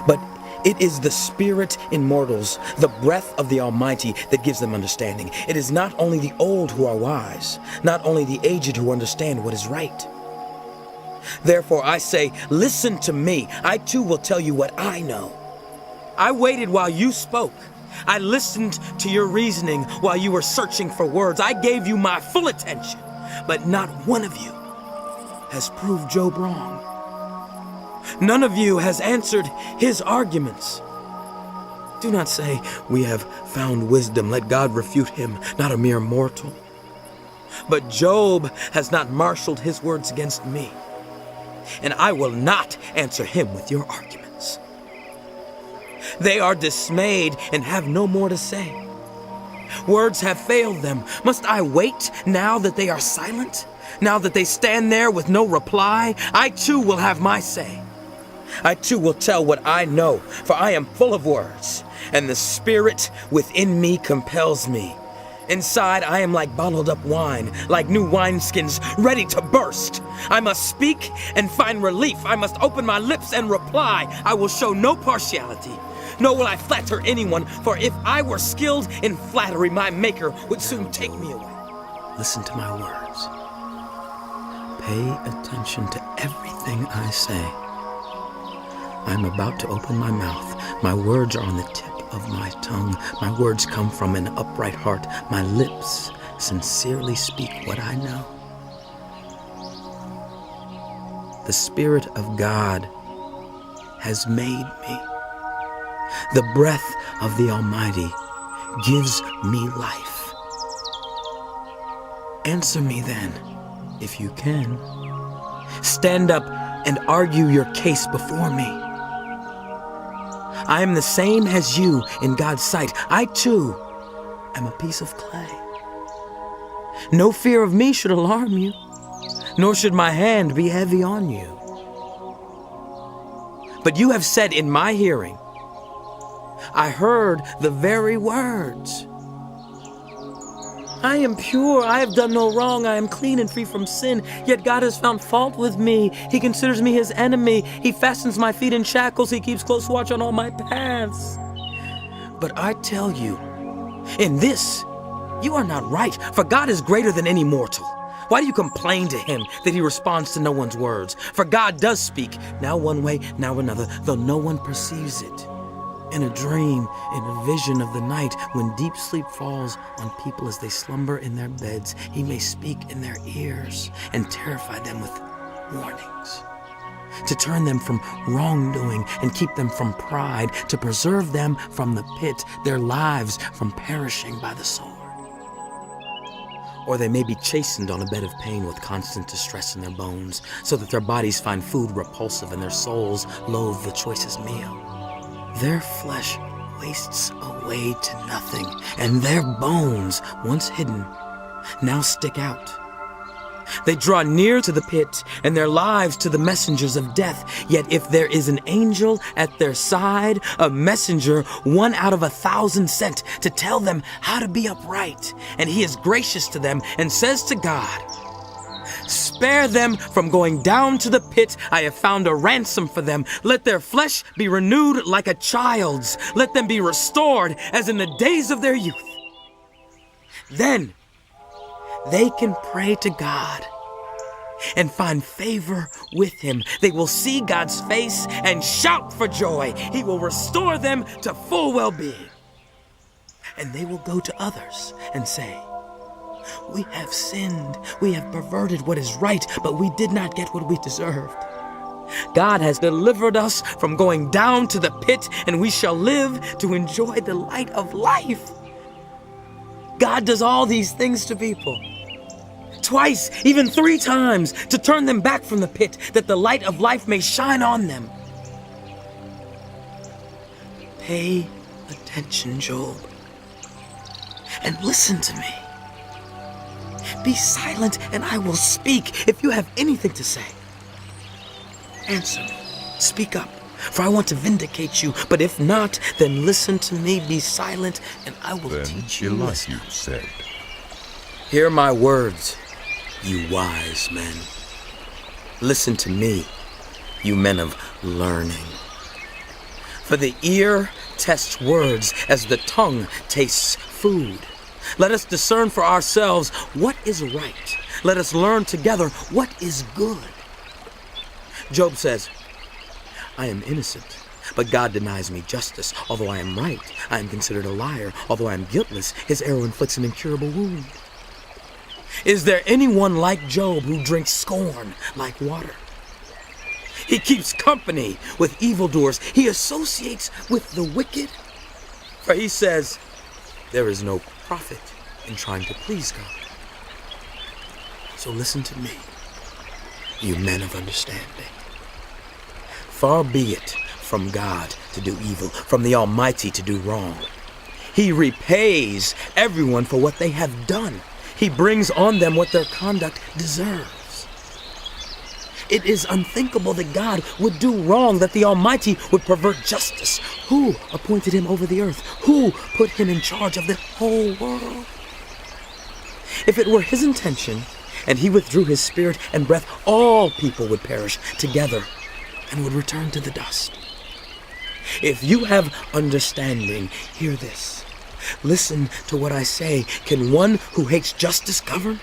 But it is the spirit in mortals, the breath of the Almighty, that gives them understanding. It is not only the old who are wise, not only the aged who understand what is right. Therefore I say, listen to me. I too will tell you what I know. I waited while you spoke. I listened to your reasoning while you were searching for words. I gave you my full attention, but not one of you has proved Job wrong. None of you has answered his arguments. Do not say, we have found wisdom. Let God refute him, not a mere mortal. But Job has not marshaled his words against me, and I will not answer him with your arguments. They are dismayed and have no more to say. Words have failed them. Must I wait now that they are silent? Now that they stand there with no reply? I too will have my say. I too will tell what I know, for I am full of words, and the spirit within me compels me. Inside I am like bottled up wine, like new wineskins ready to burst. I must speak and find relief. I must open my lips and reply. I will show no partiality, nor will I flatter anyone, for if I were skilled in flattery, my Maker would soon take me away. Listen to my words. Pay attention to everything I say. I am about to open my mouth. My words are on the tip of my tongue. My words come from an upright heart. My lips sincerely speak what I know. The Spirit of God has made me. The breath of the Almighty gives me life. Answer me then, if you can. Stand up and argue your case before me. I am the same as you in God's sight. I too am a piece of clay. No fear of me should alarm you, nor should my hand be heavy on you. But you have said in my hearing, I heard the very words. I am pure, I have done no wrong, I am clean and free from sin, yet God has found fault with me. He considers me his enemy. He fastens my feet in shackles. He keeps close watch on all my paths. But I tell you, in this, you are not right, for God is greater than any mortal. Why do you complain to him that he responds to no one's words? For God does speak, now one way, now another, though no one perceives it. In a dream, in a vision of the night, when deep sleep falls on people as they slumber in their beds, he may speak in their ears and terrify them with warnings, to turn them from wrongdoing and keep them from pride, to preserve them from the pit, their lives from perishing by the sword. Or they may be chastened on a bed of pain with constant distress in their bones, so that their bodies find food repulsive and their souls loathe the choicest meal. Their flesh wastes away to nothing, and their bones, once hidden, now stick out. They draw near to the pit, and their lives to the messengers of death. Yet if there is an angel at their side, a messenger, 1 out of 1,000 sent, to tell them how to be upright, and he is gracious to them, and says to God, spare them from going down to the pit. I have found a ransom for them. Let their flesh be renewed like a child's. Let them be restored as in the days of their youth. Then they can pray to God and find favor with him. They will see God's face and shout for joy. He will restore them to full well-being. And they will go to others and say, we have sinned, we have perverted what is right, but we did not get what we deserved. God has delivered us from going down to the pit, and we shall live to enjoy the light of life. God does all these things to people. Twice, even 3 times, to turn them back from the pit, that the light of life may shine on them. Pay attention, Job, and listen to me. Be silent, and I will speak. If you have anything to say, answer me. Speak up, for I want to vindicate you. But if not, then listen to me. Be silent, and I will teach you. Elihu said, Hear my words, you wise men. Listen to me, you men of learning. For the ear tests words as the tongue tastes food. Let us discern for ourselves what is right. Let us learn together what is good. Job says, I am innocent, but God denies me justice. Although I am right, I am considered a liar. Although I am guiltless, his arrow inflicts an incurable wound. Is there anyone like Job who drinks scorn like water? He keeps company with evildoers. He associates with the wicked. For he says, there is no profit in trying to please God. So listen to me, you men of understanding. Far be it from God to do evil, from the Almighty to do wrong. He repays everyone for what they have done. He brings on them what their conduct deserves. It is unthinkable that God would do wrong, that the Almighty would pervert justice. Who appointed him over the earth? Who put him in charge of the whole world? If it were his intention, and he withdrew his spirit and breath, all people would perish together and would return to the dust. If you have understanding, hear this. Listen to what I say. Can one who hates justice govern?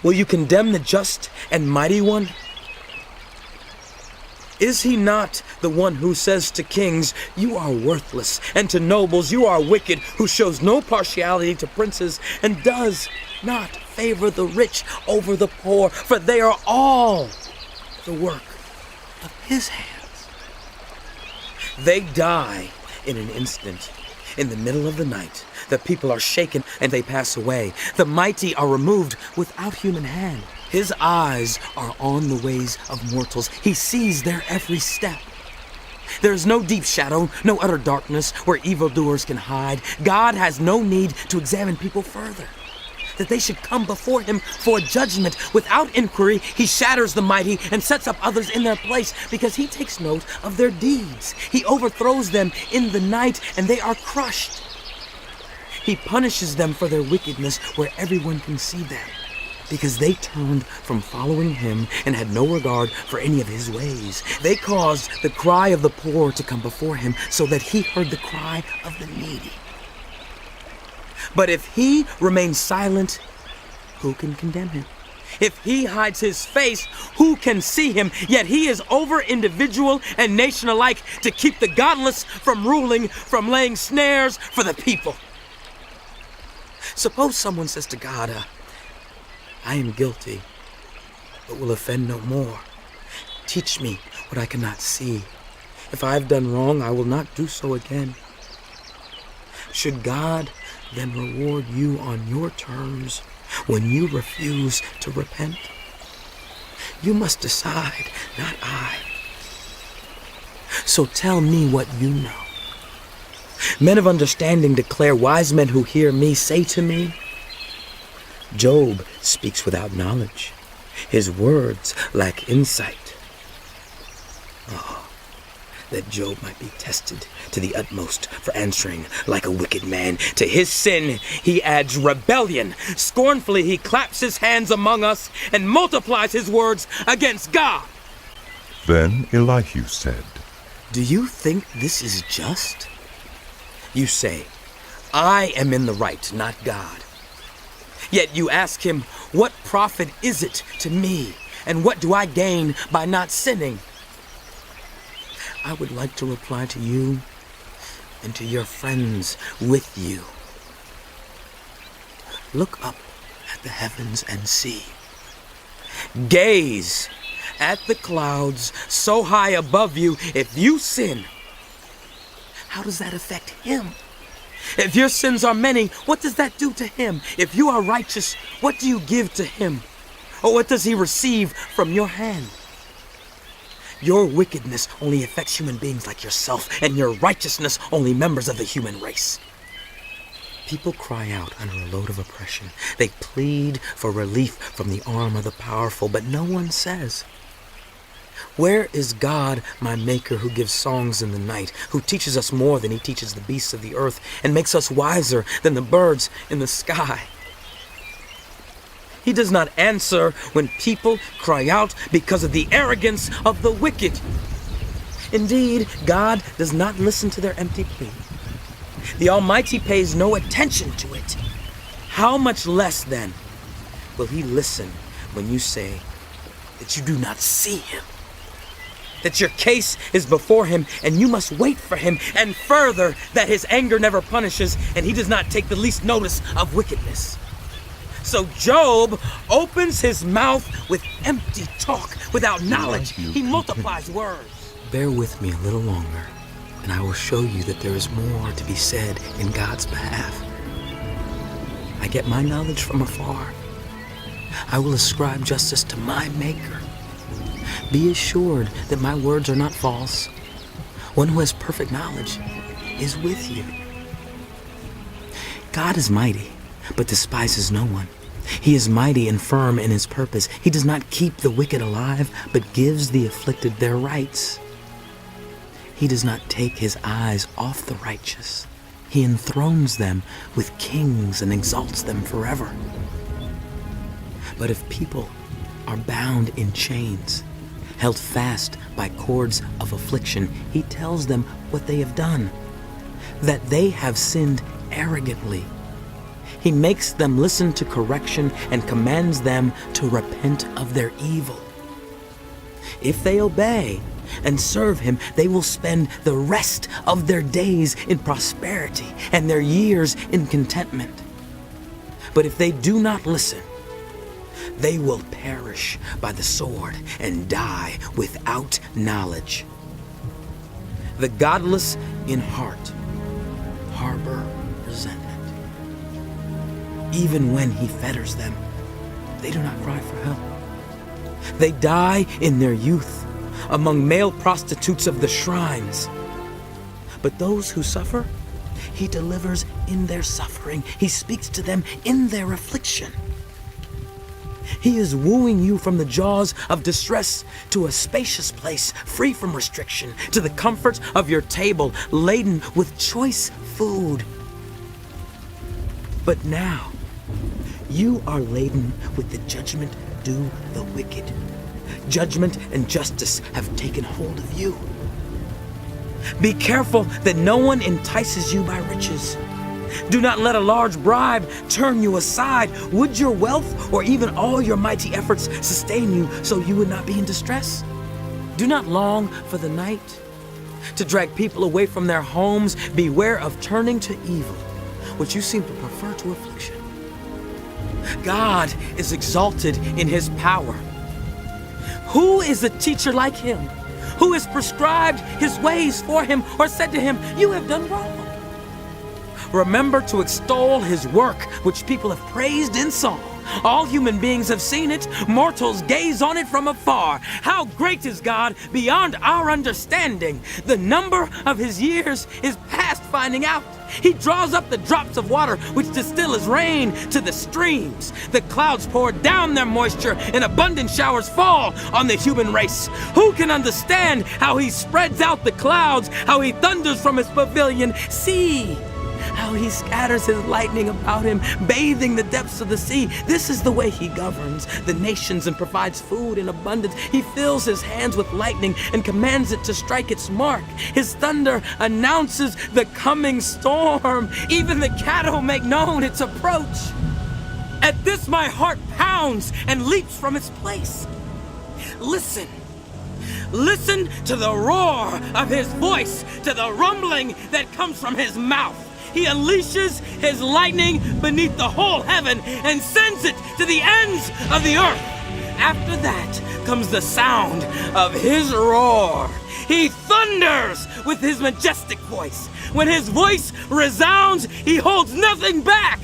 Will you condemn the just and mighty one? Is he not the one who says to kings, you are worthless, and to nobles, you are wicked, who shows no partiality to princes, and does not favor the rich over the poor, for they are all the work of his hands? They die in an instant, in the middle of the night. The people are shaken and they pass away. The mighty are removed without human hand. His eyes are on the ways of mortals. He sees their every step. There is no deep shadow, no utter darkness where evildoers can hide. God has no need to examine people further, that they should come before him for judgment. Without inquiry, he shatters the mighty and sets up others in their place, because he takes note of their deeds. He overthrows them in the night, and they are crushed. He punishes them for their wickedness where everyone can see them, because they turned from following him and had no regard for any of his ways. They caused the cry of the poor to come before him, so that he heard the cry of the needy. But if he remains silent, who can condemn him? If he hides his face, who can see him? Yet he is over individual and nation alike, to keep the godless from ruling, from laying snares for the people. Suppose someone says to God, I am guilty, but will offend no more. Teach me what I cannot see. If I have done wrong, I will not do so again. Should God then reward you on your terms when you refuse to repent? You must decide, not I. So tell me what you know. Men of understanding declare, wise men who hear me say to me, Job speaks without knowledge. His words lack insight. Oh, that Job might be tested to the utmost for answering like a wicked man. To his sin he adds rebellion. Scornfully he claps his hands among us and multiplies his words against God. Then Elihu said, Do you think this is just? You say, I am in the right, not God. Yet you ask him, what profit is it to me, and what do I gain by not sinning? I would like to reply to you and to your friends with you. Look up at the heavens and see. Gaze at the clouds so high above you. If you sin, how does that affect him? If your sins are many, what does that do to him? If you are righteous, what do you give to him? Or what does he receive from your hand? Your wickedness only affects human beings like yourself, and your righteousness only members of the human race. People cry out under a load of oppression. They plead for relief from the arm of the powerful, but no one says, "Where is God, my Maker, who gives songs in the night, who teaches us more than he teaches the beasts of the earth, and makes us wiser than the birds in the sky?" He does not answer when people cry out because of the arrogance of the wicked. Indeed, God does not listen to their empty plea. The Almighty pays no attention to it. How much less, then, will he listen when you say that you do not see him? That your case is before him and you must wait for him, and further, that his anger never punishes and he does not take the least notice of wickedness. So Job opens his mouth with empty talk, without knowledge. He multiplies words. Bear with me a little longer, and I will show you that there is more to be said in God's behalf. I get my knowledge from afar. I will ascribe justice to my Maker. Be assured that my words are not false. One who has perfect knowledge is with you. God is mighty, but despises no one. He is mighty and firm in his purpose. He does not keep the wicked alive, but gives the afflicted their rights. He does not take his eyes off the righteous. He enthrones them with kings and exalts them forever. But if people are bound in chains, held fast by cords of affliction, he tells them what they have done, that they have sinned arrogantly. He makes them listen to correction and commands them to repent of their evil. If they obey and serve him, they will spend the rest of their days in prosperity and their years in contentment. But if they do not listen, they will perish by the sword and die without knowledge. The godless in heart harbor resentment. Even when he fetters them, they do not cry for help. They die in their youth among male prostitutes of the shrines. But those who suffer, he delivers in their suffering. He speaks to them in their affliction. He is wooing you from the jaws of distress to a spacious place, free from restriction, to the comfort of your table, laden with choice food. But now, you are laden with the judgment due the wicked. Judgment and justice have taken hold of you. Be careful that no one entices you by riches. Do not let a large bribe turn you aside. Would your wealth or even all your mighty efforts sustain you so you would not be in distress? Do not long for the night to drag people away from their homes. Beware of turning to evil, which you seem to prefer to affliction. God is exalted in his power. Who is a teacher like him? Who has prescribed his ways for him or said to him, "You have done wrong"? Remember to extol his work, which people have praised in song. All human beings have seen it. Mortals gaze on it from afar. How great is God beyond our understanding. The number of his years is past finding out. He draws up the drops of water which distill as rain to the streams. The clouds pour down their moisture and abundant showers fall on the human race. Who can understand how he spreads out the clouds, how he thunders from his pavilion? See how he scatters his lightning about him, bathing the depths of the sea. This is the way he governs the nations and provides food in abundance. He fills his hands with lightning and commands it to strike its mark. His thunder announces the coming storm. Even the cattle make known its approach. At this my heart pounds and leaps from its place. Listen. Listen to the roar of his voice, to the rumbling that comes from his mouth. He unleashes his lightning beneath the whole heaven and sends it to the ends of the earth. After that comes the sound of his roar. He thunders with his majestic voice. When his voice resounds, he holds nothing back.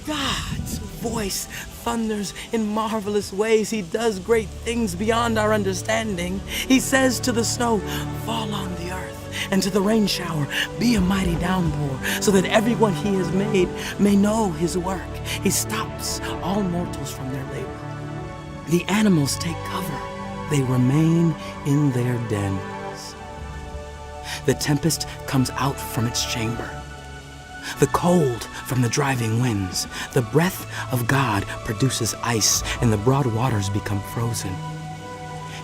God's voice thunders in marvelous ways. He does great things beyond our understanding. He says to the snow, fall on the earth, and to the rain shower, be a mighty downpour, so that everyone he has made may know his work. He stops all mortals from their labor. The animals take cover. They remain in their dens. The tempest comes out from its chamber. The cold from the driving winds. The breath of God produces ice, and the broad waters become frozen.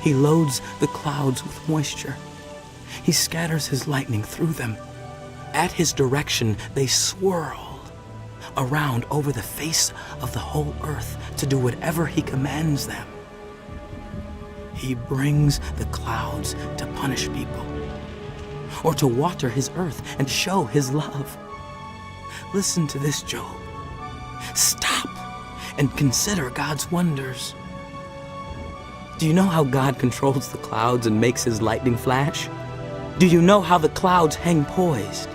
He loads the clouds with moisture. He scatters his lightning through them. At his direction, they swirl around over the face of the whole earth to do whatever he commands them. He brings the clouds to punish people, or to water his earth and show his love. Listen to this, Job. Stop and consider God's wonders. Do you know how God controls the clouds and makes his lightning flash? Do you know how the clouds hang poised?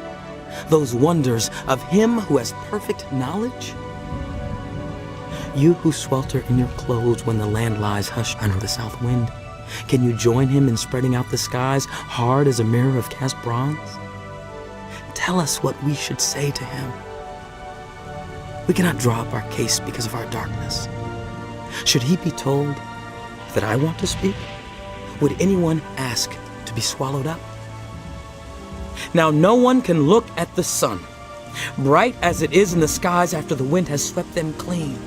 Those wonders of him who has perfect knowledge? You who swelter in your clothes when the land lies hushed under the south wind, can you join him in spreading out the skies hard as a mirror of cast bronze? Tell us what we should say to him. We cannot draw up our case because of our darkness. Should he be told that I want to speak? Would anyone ask to be swallowed up? Now no one can look at the sun, bright as it is in the skies after the wind has swept them clean.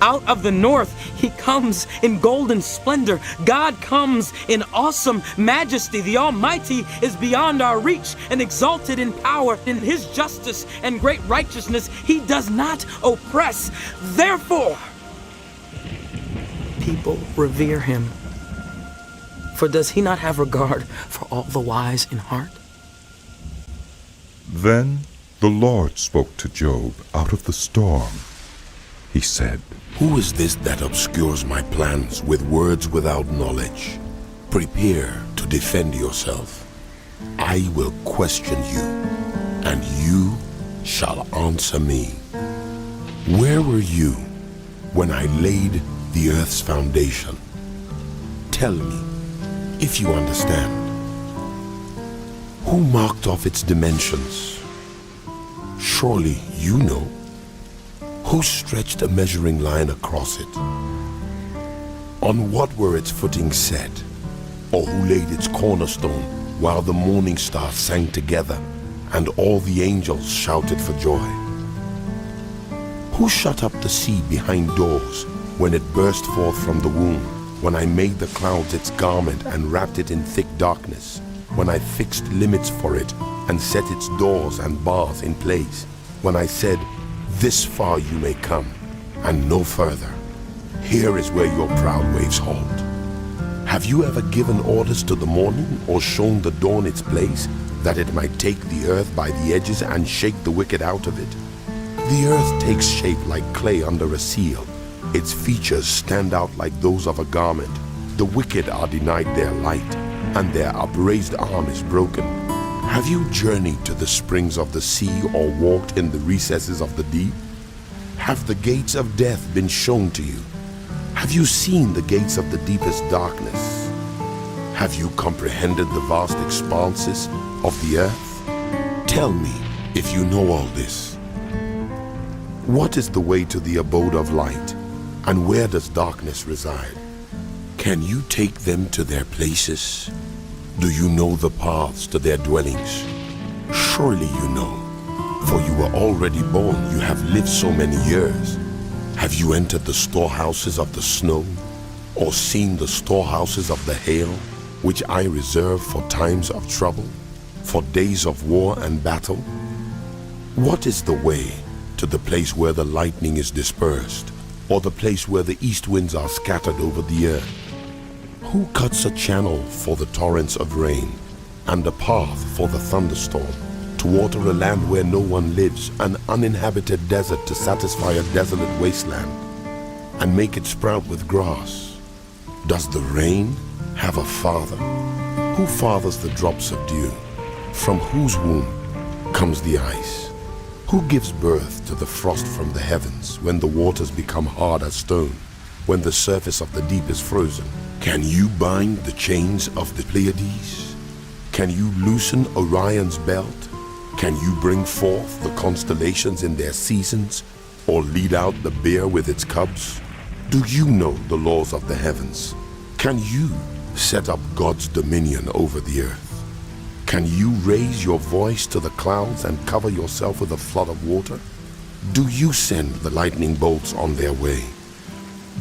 Out of the north he comes in golden splendor. God comes in awesome majesty. The Almighty is beyond our reach and exalted in power. In his justice and great righteousness he does not oppress. Therefore, people revere him. For does he not have regard for all the wise in heart? Then the Lord spoke to Job out of the storm. He said, Who is this that obscures my plans with words without knowledge? Prepare to defend yourself. I will question you, and you shall answer me. Where were you when I laid the earth's foundation? Tell me, if you understand. Who marked off its dimensions? Surely you know. Who stretched a measuring line across it? On what were its footings set? Or who laid its cornerstone while the morning stars sang together and all the angels shouted for joy? Who shut up the sea behind doors when it burst forth from the womb? When I made the clouds its garment and wrapped it in thick darkness, when I fixed limits for it and set its doors and bars in place, when I said, this far you may come, and no further. Here is where your proud waves halt. Have you ever given orders to the morning, or shown the dawn its place, that it might take the earth by the edges and shake the wicked out of it? The earth takes shape like clay under a seal. Its features stand out like those of a garment. The wicked are denied their light, and their upraised arm is broken. Have you journeyed to the springs of the sea, or walked in the recesses of the deep? Have the gates of death been shown to you? Have you seen the gates of the deepest darkness? Have you comprehended the vast expanses of the earth? Tell me if you know all this. What is the way to the abode of light, and where does darkness reside? Can you take them to their places? Do you know the paths to their dwellings? Surely you know, for you were already born, you have lived so many years. Have you entered the storehouses of the snow, or seen the storehouses of the hail, which I reserve for times of trouble, for days of war and battle? What is the way to the place where the lightning is dispersed, or the place where the east winds are scattered over the earth? Who cuts a channel for the torrents of rain, and a path for the thunderstorm, to water a land where no one lives, an uninhabited desert to satisfy a desolate wasteland, and make it sprout with grass? Does the rain have a father? Who fathers the drops of dew? From whose womb comes the ice? Who gives birth to the frost from the heavens when the waters become hard as stone, when the surface of the deep is frozen? Can you bind the chains of the Pleiades? Can you loosen Orion's belt? Can you bring forth the constellations in their seasons, or lead out the bear with its cubs? Do you know the laws of the heavens? Can you set up God's dominion over the earth? Can you raise your voice to the clouds and cover yourself with a flood of water? Do you send the lightning bolts on their way?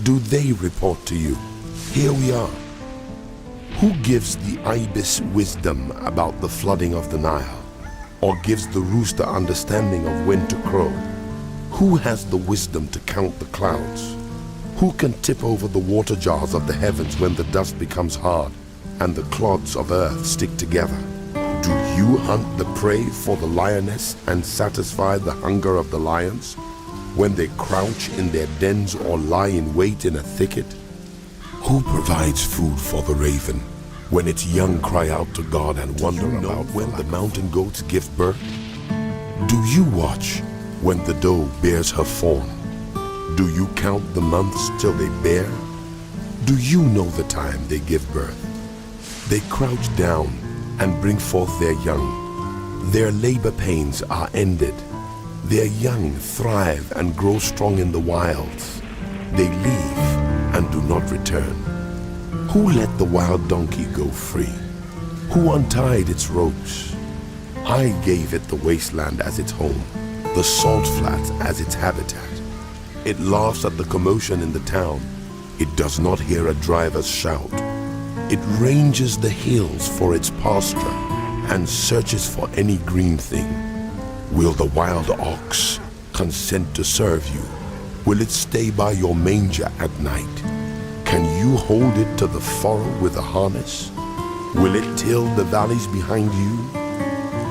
Do they report to you, "Here we are"? Who gives the ibis wisdom about the flooding of the Nile, or gives the rooster understanding of when to crow? Who has the wisdom to count the clouds? Who can tip over the water jars of the heavens when the dust becomes hard and the clods of earth stick together? Do you hunt the prey for the lioness and satisfy the hunger of the lions when they crouch in their dens or lie in wait in a thicket? Who provides food for the raven when its young cry out to God and wonder about when the mountain goats give birth? Do you watch when the doe bears her fawn? Do you count the months till they bear? Do you know the time they give birth? They crouch down and bring forth their young. Their labor pains are ended. Their young thrive and grow strong in the wilds. They leave and do not return. Who let the wild donkey go free? Who untied its ropes? I gave it the wasteland as its home, the salt flats as its habitat. It laughs at the commotion in the town. It does not hear a driver's shout. It ranges the hills for its pasture and searches for any green thing. Will the wild ox consent to serve you? Will it stay by your manger at night? Can you hold it to the furrow with a harness? Will it till the valleys behind you?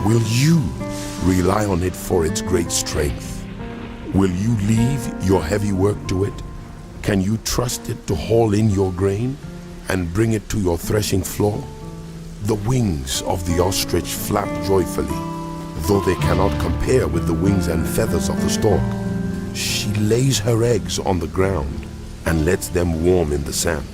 Will you rely on it for its great strength? Will you leave your heavy work to it? Can you trust it to haul in your grain and bring it to your threshing floor? The wings of the ostrich flap joyfully, though they cannot compare with the wings and feathers of the stork. She lays her eggs on the ground and lets them warm in the sand,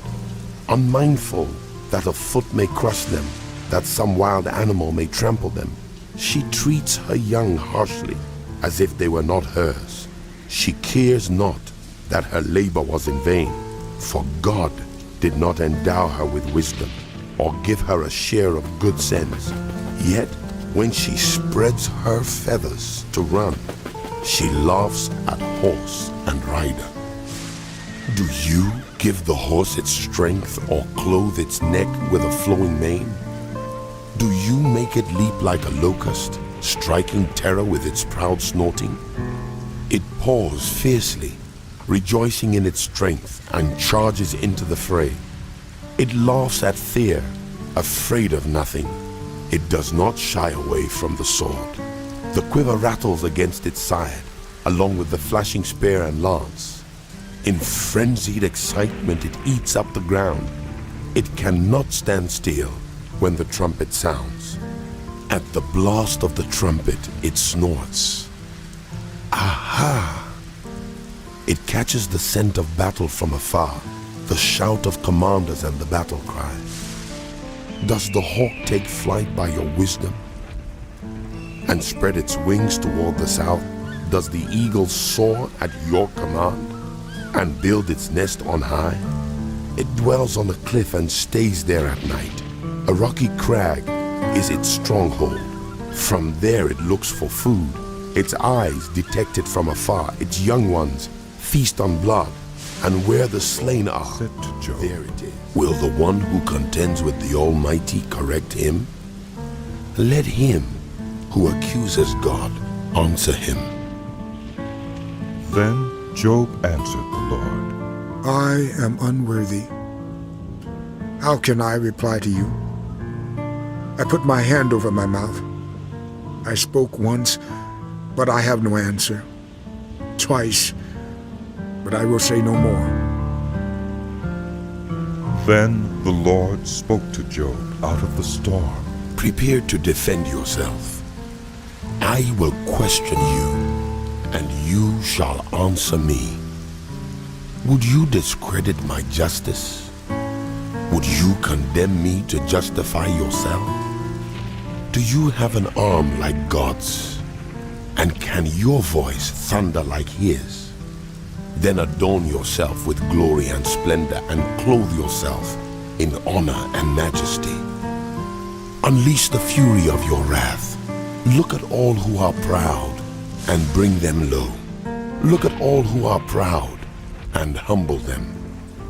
unmindful that a foot may crush them, that some wild animal may trample them. She treats her young harshly, as if they were not hers. She cares not that her labor was in vain, for God did not endow her with wisdom, or give her a share of good sense. Yet, when she spreads her feathers to run, she laughs at horse and rider. Do you give the horse its strength, or clothe its neck with a flowing mane? Do you make it leap like a locust, striking terror with its proud snorting? It paws fiercely, rejoicing in its strength, and charges into the fray. It laughs at fear, afraid of nothing. It does not shy away from the sword. The quiver rattles against its side, along with the flashing spear and lance. In frenzied excitement, it eats up the ground. It cannot stand still when the trumpet sounds. At the blast of the trumpet, it snorts. Aha! It catches the scent of battle from afar, the shout of commanders and the battle cry. Does the hawk take flight by your wisdom and spread its wings toward the south? Does the eagle soar at your command and build its nest on high? It dwells on a cliff and stays there at night. A rocky crag is its stronghold. From there it looks for food. Its eyes detect it from afar. Its young ones feast on blood, and where the slain are, there it is. Will the one who contends with the Almighty correct him? Let him who accuses God answer him. Then Job answered the Lord, I am unworthy. How can I reply to you? I put my hand over my mouth. I spoke once, but I have no answer. Twice, but I will say no more. Then the Lord spoke to Job out of the storm. Prepare to defend yourself. I will question you, and you shall answer me. Would you discredit my justice? Would you condemn me to justify yourself? Do you have an arm like God's? And can your voice thunder like his? Then adorn yourself with glory and splendor, and clothe yourself in honor and majesty. Unleash the fury of your wrath. Look at all who are proud, and bring them low. Look at all who are proud, and humble them.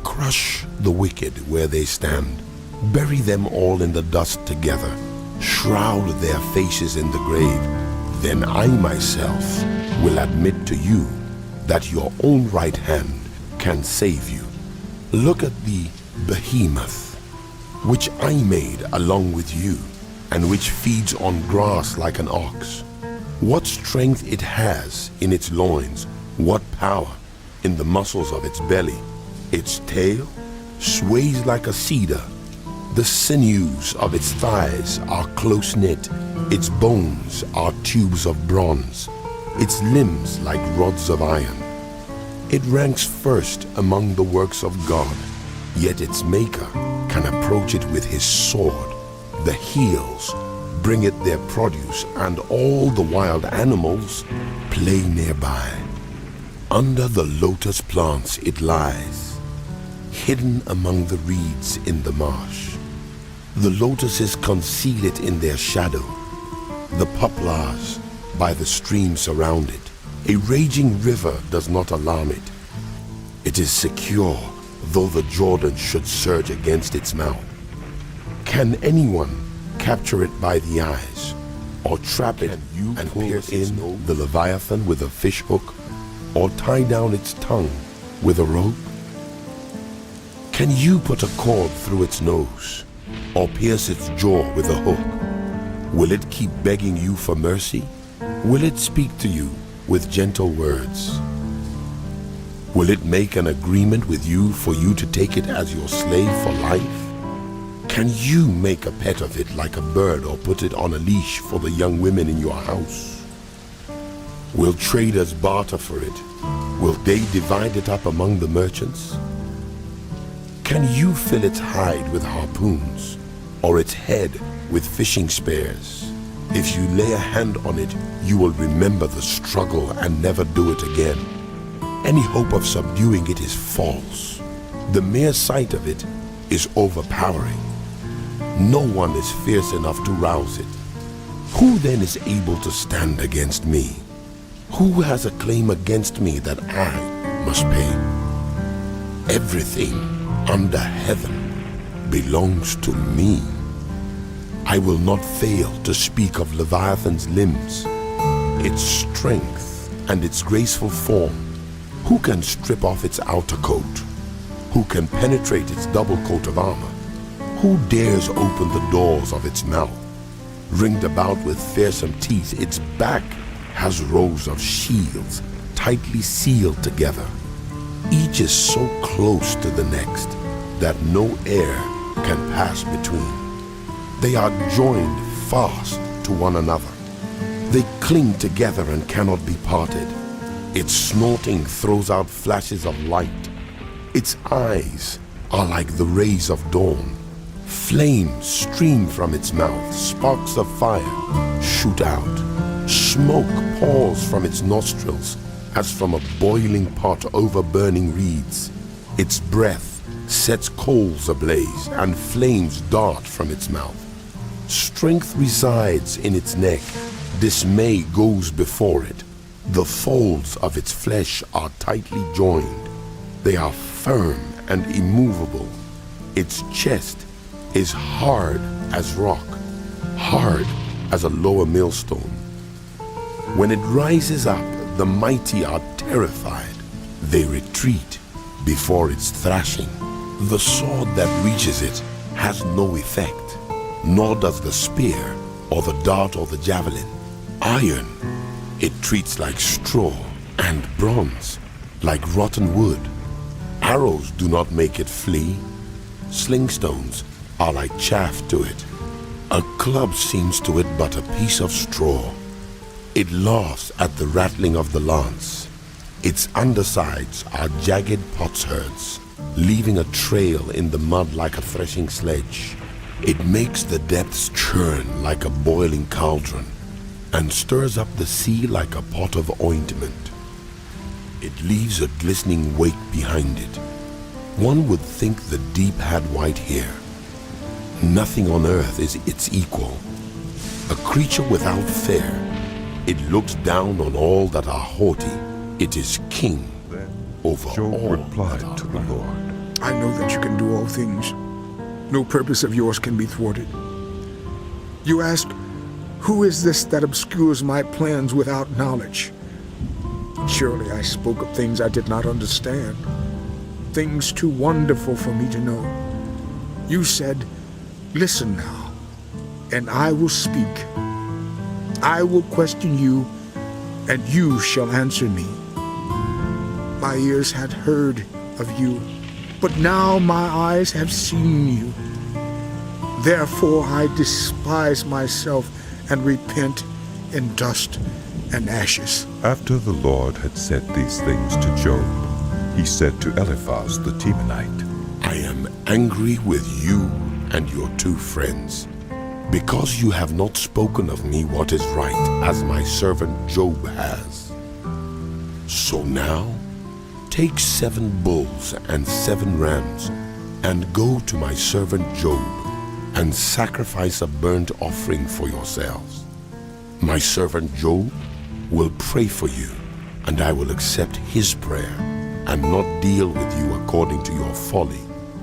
Crush the wicked where they stand. Bury them all in the dust together. Shroud their faces in the grave. Then I myself will admit to you that your own right hand can save you. Look at the behemoth, which I made along with you, and which feeds on grass like an ox. What strength it has in its loins, what power in the muscles of its belly. Its tail sways like a cedar. The sinews of its thighs are close-knit. Its bones are tubes of bronze. Its limbs like rods of iron. It ranks first among the works of God, yet its maker can approach it with his sword. The hills bring it their produce, and all the wild animals play nearby. Under the lotus plants it lies, hidden among the reeds in the marsh. The lotuses conceal it in their shadow. The poplars by the stream surround it. A raging river does not alarm it. It is secure, though the Jordan should surge against its mouth. Can anyone capture it by the eyes, or trap it and pierce in the Leviathan with a fish hook, or tie down its tongue with a rope? Can you put a cord through its nose, or pierce its jaw with a hook? Will it keep begging you for mercy? Will it speak to you with gentle words? Will it make an agreement with you for you to take it as your slave for life? Can you make a pet of it like a bird, or put it on a leash for the young women in your house? Will traders barter for it? Will they divide it up among the merchants? Can you fill its hide with harpoons, or its head with fishing spears? If you lay a hand on it, you will remember the struggle and never do it again. Any hope of subduing it is false. The mere sight of it is overpowering. No one is fierce enough to rouse it. Who then is able to stand against me? Who has a claim against me that I must pay? Everything under heaven belongs to me. I will not fail to speak of Leviathan's limbs, its strength and its graceful form. Who can strip off its outer coat? Who can penetrate its double coat of armor? Who dares open the doors of its mouth? Ringed about with fearsome teeth, its back has rows of shields tightly sealed together. Each is so close to the next that no air can pass between. They are joined fast to one another. They cling together and cannot be parted. Its snorting throws out flashes of light. Its eyes are like the rays of dawn. Flames stream from its mouth. Sparks of fire shoot out. Smoke pours from its nostrils as from a boiling pot over burning reeds. Its breath sets coals ablaze, and flames dart from its mouth. Strength resides in its neck. Dismay goes before it. The folds of its flesh are tightly joined. They are firm and immovable. Its chest is hard as rock, hard as a lower millstone. When it rises up, the mighty are terrified. They retreat before its thrashing. The sword that reaches it has no effect, nor does the spear or the dart or the javelin. Iron it treats like straw, and bronze like rotten wood. Arrows do not make it flee. Sling stones are like chaff to it. A club seems to it but a piece of straw. It laughs at the rattling of the lance. Its undersides are jagged potsherds, leaving a trail in the mud like a threshing sledge. It makes the depths churn like a boiling cauldron, and stirs up the sea like a pot of ointment. It leaves a glistening wake behind it. One would think the deep had white hair. Nothing on earth is its equal. A creature without fear. It looks down on all that are haughty. It is king over Job all replied that to are the proud. Lord, I know that you can do all things. No purpose of yours can be thwarted. You ask, who is this that obscures my plans without knowledge? Surely I spoke of things I did not understand, things too wonderful for me to know. You said, listen now, and I will speak. I will question you, and you shall answer me. My ears had heard of you, but now my eyes have seen you. Therefore I despise myself and repent in dust and ashes. After the Lord had said these things to Job, he said to Eliphaz the Temanite, I am angry with you and your two friends, because you have not spoken of me what is right, as my servant Job has. So now, take 7 bulls and 7 rams, and go to my servant Job, and sacrifice a burnt offering for yourselves. My servant Job will pray for you, and I will accept his prayer, and not deal with you according to your folly.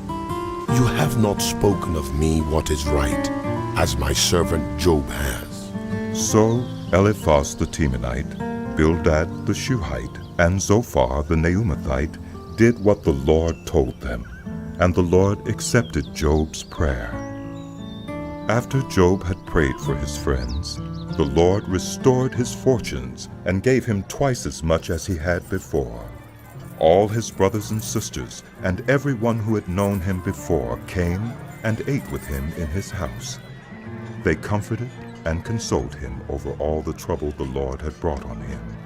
You have not spoken of me what is right, as my servant Job has. So Eliphaz the Temanite, Bildad the Shuhite, and Zophar the Naamathite did what the Lord told them, and the Lord accepted Job's prayer. After Job had prayed for his friends, the Lord restored his fortunes and gave him twice as much as he had before. All his brothers and sisters and everyone who had known him before came and ate with him in his house. They comforted and consoled him over all the trouble the Lord had brought on him,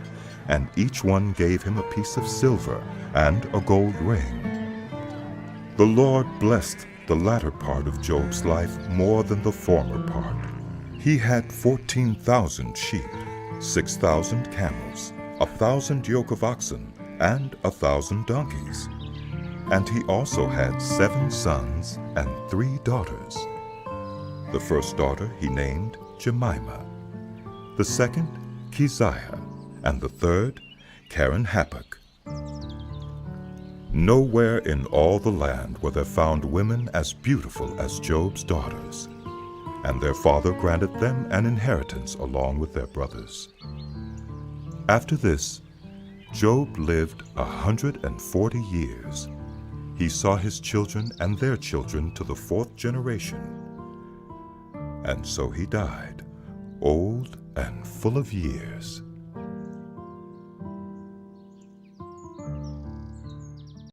and each one gave him a piece of silver and a gold ring. The Lord blessed the latter part of Job's life more than the former part. He had 14,000 sheep, 6,000 camels, 1,000 yoke of oxen, and 1,000 donkeys. And he also had 7 sons and 3 daughters. The first daughter he named Jemimah, the second Keziah, and the third Karen-Happuch. Nowhere in all the land were there found women as beautiful as Job's daughters, and their father granted them an inheritance along with their brothers. After this, Job lived 140 years. He saw his children and their children to the 4th generation. And so he died, old and full of years.